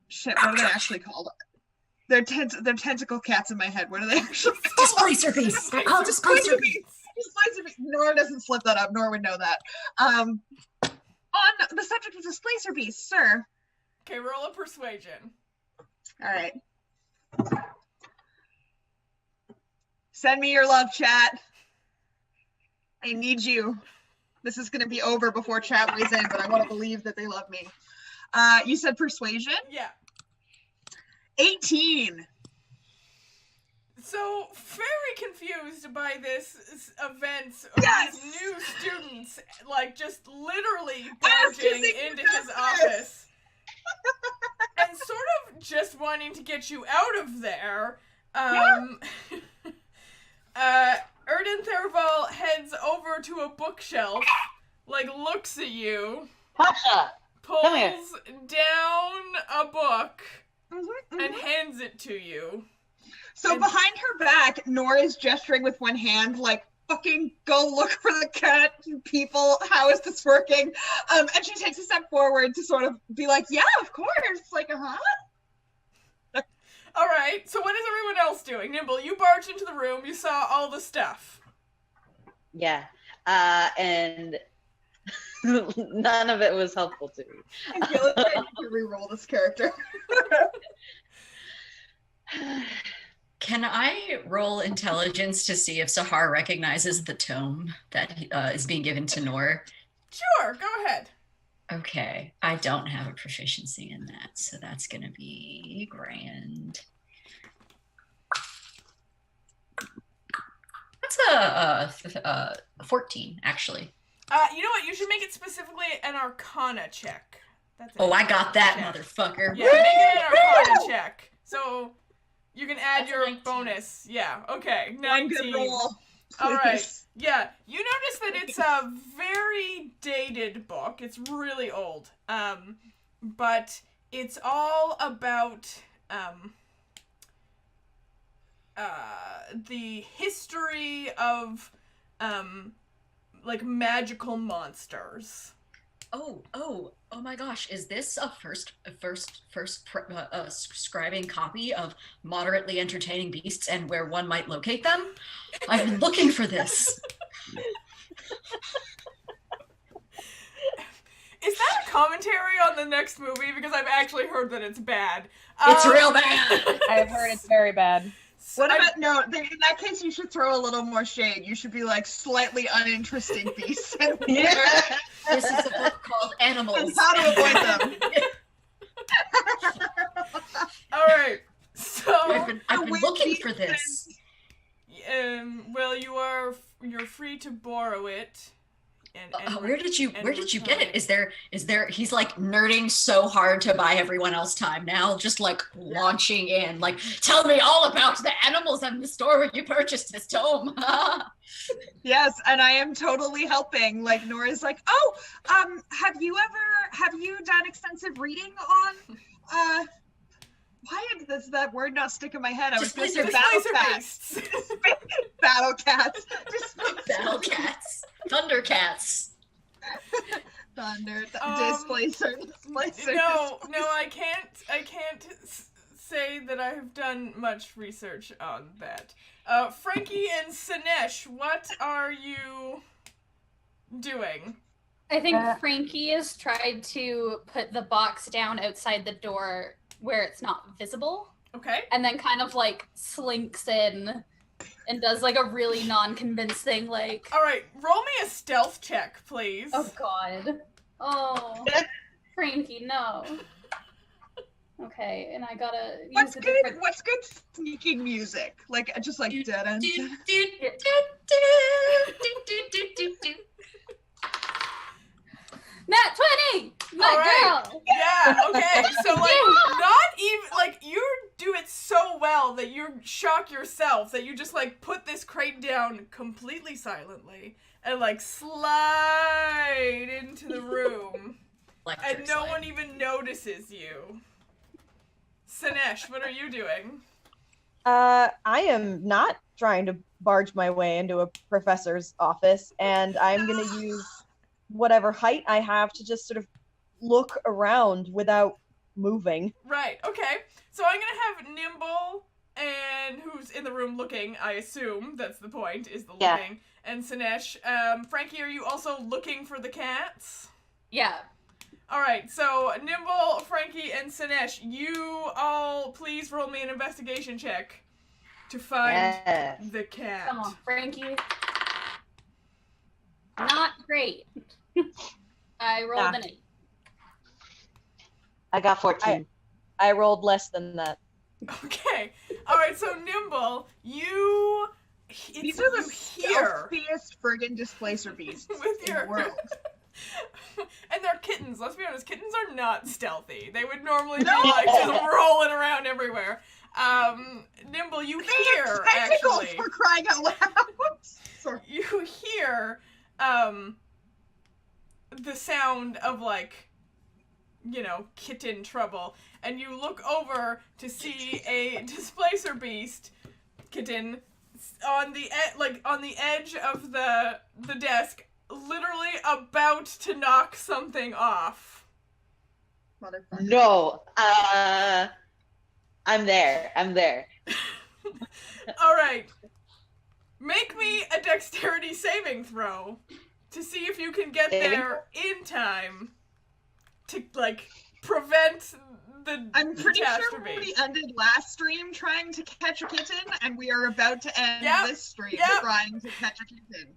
Shit, what are they actually called? They're tentacle cats in my head. What are they actually called? Displacer beasts. They're called displacer beasts. Displacer beasts. Nora doesn't slip that up. Nora would know that. On the subject of displacer beasts, sir. Okay, roll a persuasion. All right. Send me your love, chat. I need you. This is going to be over before chat weighs in, but I want to believe that they love me. You said persuasion? Yeah. 18. So, very confused by this event of Yes! these new students, like, just literally Yes, barging kissing into your his justice! office. And sort of just wanting to get you out of there, Erden Thurval heads over to a bookshelf, like, looks at you, Pasha, come here. pulls down a book, Mm-hmm, and hands it to you. So And- behind her back, Nora's gesturing with one hand, like, fucking go look for the cat, you people. How is this working? And she takes a step forward to sort of be like, yeah, of course. Like, All right, so what is everyone else doing? Nimble, you barged into the room, you saw all the stuff. Yeah. And none of it was helpful to me. I feel like I need to re-roll this character. Can I roll intelligence to see if Sahar recognizes the tome that is being given to Nor? Sure, go ahead. Okay, I don't have a proficiency in that, so that's gonna be grand. That's a 14, actually. You know what? You should make it specifically an Arcana check. That's Oh, I got that, check. motherfucker. Yeah, make it an Arcana check. So you can add That's a your 19. bonus. Yeah, okay. One good 19. roll. All right. Please. Yeah, you notice that it's a very dated book. It's really old. But it's all about the history of like magical monsters. Oh my gosh, is this a first scribing copy of Moderately Entertaining Beasts and Where One Might Locate Them? I've been looking for this. Is that a commentary on the next movie? Because I've actually heard that it's bad. It's real bad. I've heard it's very bad. What about, no, in that case, you should throw a little more shade. You should be like slightly uninteresting beasts. Yeah. This is a book called Animals. And how to avoid them. All right. So, I've been With looking these for this. well, you're free to borrow it. And Where did you and get it? return Is there he's like nerding so hard to buy everyone else time now, just like launching in, like, tell me all about the animals in the store where you purchased this tome. Yes, and I am totally helping. Like, Nora's like, oh, have you done extensive reading on, why does that word not stick in my head? I was going to say Displacer battle beasts. cats. Battle cats. Battle cats. Thundercats. Thunder. Um, Displacer. No, I can't say that I have done much research on that. Frankie and Sinesh, what are you doing? I think Frankie has tried to put the box down outside the door where it's not visible, Okay. and then kind of like slinks in and does like a really non-convincing like, All right, roll me a stealth check, please. oh god, oh Frankie, no. Okay, and I gotta use What's a good? different. What's good sneaking music? Like, just like dead end. Nat 20! My All right. girl! Yeah, okay. So, like, not even, like, you do it so well that you shock yourself that you just, like, put this crate down completely silently and, like, slide into the room. And no one even notices you. Sinesh, what are you doing? I am not trying to barge my way into a professor's office, and I'm going to use whatever height I have to just sort of look around without moving. Right, okay. So I'm gonna have Nimble, and who's in the room looking, I assume, that's the point, is the Yeah. looking, and Sinesh. Frankie, are you also looking for the cats? Yeah. Alright, so Nimble, Frankie, and Sinesh, you all please roll me an investigation check to find Yes. the cat. Come on, Frankie. Not great. I rolled an 8. I got 14. I rolled less than that. Okay. All right. So Nimble, you. These are the hear stealthiest friggin' displacer beasts with in your the world. and they're kittens. Let's be honest. Kittens are not stealthy. They would normally be like just rolling around everywhere. Nimble, you hear Tentacles actually. for crying out loud. Sorry. You hear the sound of like, kitten trouble, and you look over to see a displacer beast kitten on the edge of the desk, literally about to knock something off. Motherfucker. No. I'm there. All right. Make me a dexterity saving throw to see if you can get there in time to, prevent the I'm pretty sure catastrophe. we ended last stream trying to catch a kitten, and we are about to end this stream trying to catch a kitten.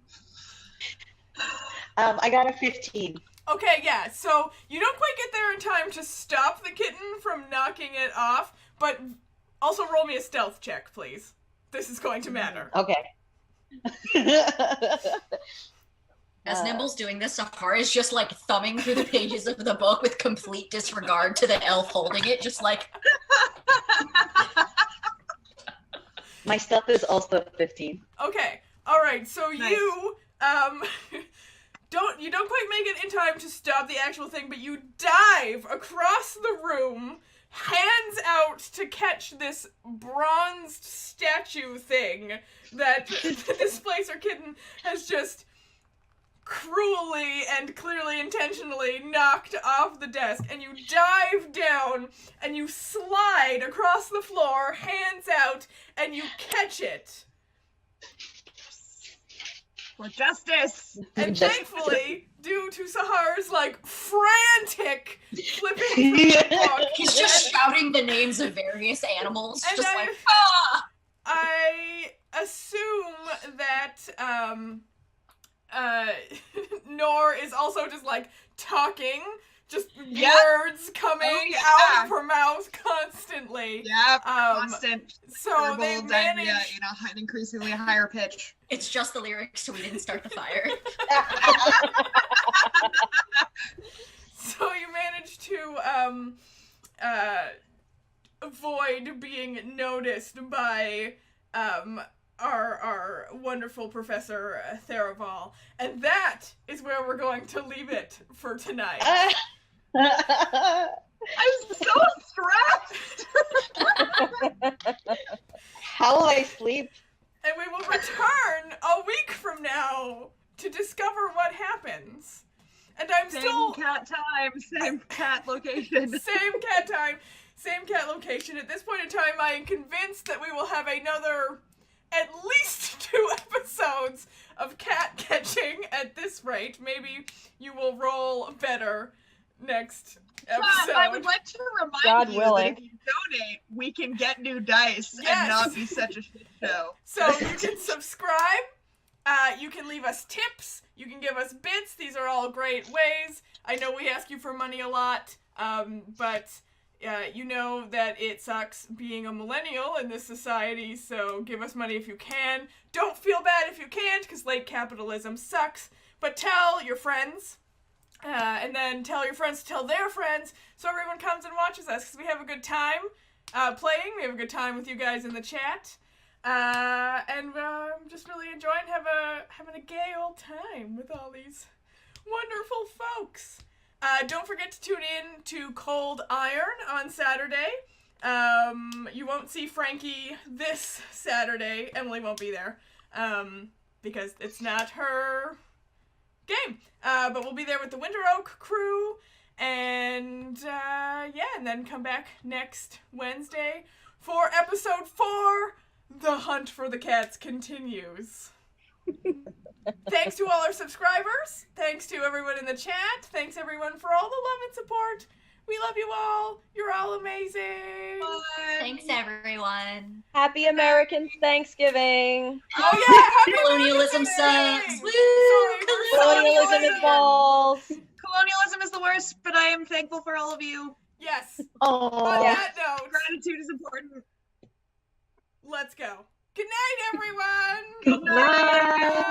I got a 15. Okay, yeah, so you don't quite get there in time to stop the kitten from knocking it off, but also roll me a stealth check, please. This is going to matter. Okay. As Nimble's doing this, Sahara is just thumbing through the pages of the book with complete disregard to the elf holding it, just My stealth is also 15. Okay, alright, so Nice. you don't quite make it in time to stop the actual thing, but you dive across the room, hands out to catch this bronzed statue thing that the displacer kitten has just cruelly and clearly intentionally knocked off the desk, and you dive down and you slide across the floor, hands out, and you catch it. For justice! And thankfully, due to Sahar's frantic flipping through the book, He's just shouting the names of various animals, and just I assume that Nor is also just talking, just words coming out of her mouth constantly. Yep, constant So verbal they diarrhea managed. in an increasingly higher pitch. It's just the lyrics, so we didn't start the fire. So you managed to avoid being noticed by our wonderful Professor Theraval, and that is where we're going to leave it for tonight. I'm so stressed! How will I sleep? And we will return a week from now to discover what happens. And I'm Same cat time, same cat location. Same cat time, same cat location. At this point in time, I am convinced that we will have another at least 2 episodes of cat catching at this rate. Maybe you will roll better next episode. I would like to remind God you willing. that if you donate, we can get new dice Yes. and not be such a shit show. So you can subscribe, you can leave us tips, you can give us bits. These are all great ways. I know we ask you for money a lot, but you know that it sucks being a millennial in this society, so give us money if you can. Don't feel bad if you can't, because late capitalism sucks, but tell your friends. And then tell your friends to tell their friends, so everyone comes and watches us, because we have a good time playing. We have a good time with you guys in the chat. And I'm just really enjoying having a gay old time with all these wonderful folks. Don't forget to tune in to Cold Iron on Saturday. You won't see Frankie this Saturday. Emily won't be there because it's not her game. But we'll be there with the Winter Oak crew. And and then come back next Wednesday for episode 4. The hunt for the cats continues. Thanks to all our subscribers. Thanks to everyone in the chat. Thanks everyone for all the love and support. We love you all. You're all amazing. Thanks, everyone. Happy American Thanksgiving. Oh yeah, happy Colonialism American sucks. Thanksgiving. Woo! Sorry. Colonialism is balls. Colonialism is the worst, but I am thankful for all of you. Yes. Oh. On that note, Gratitude is important. let's go. Good night, everyone. Good night.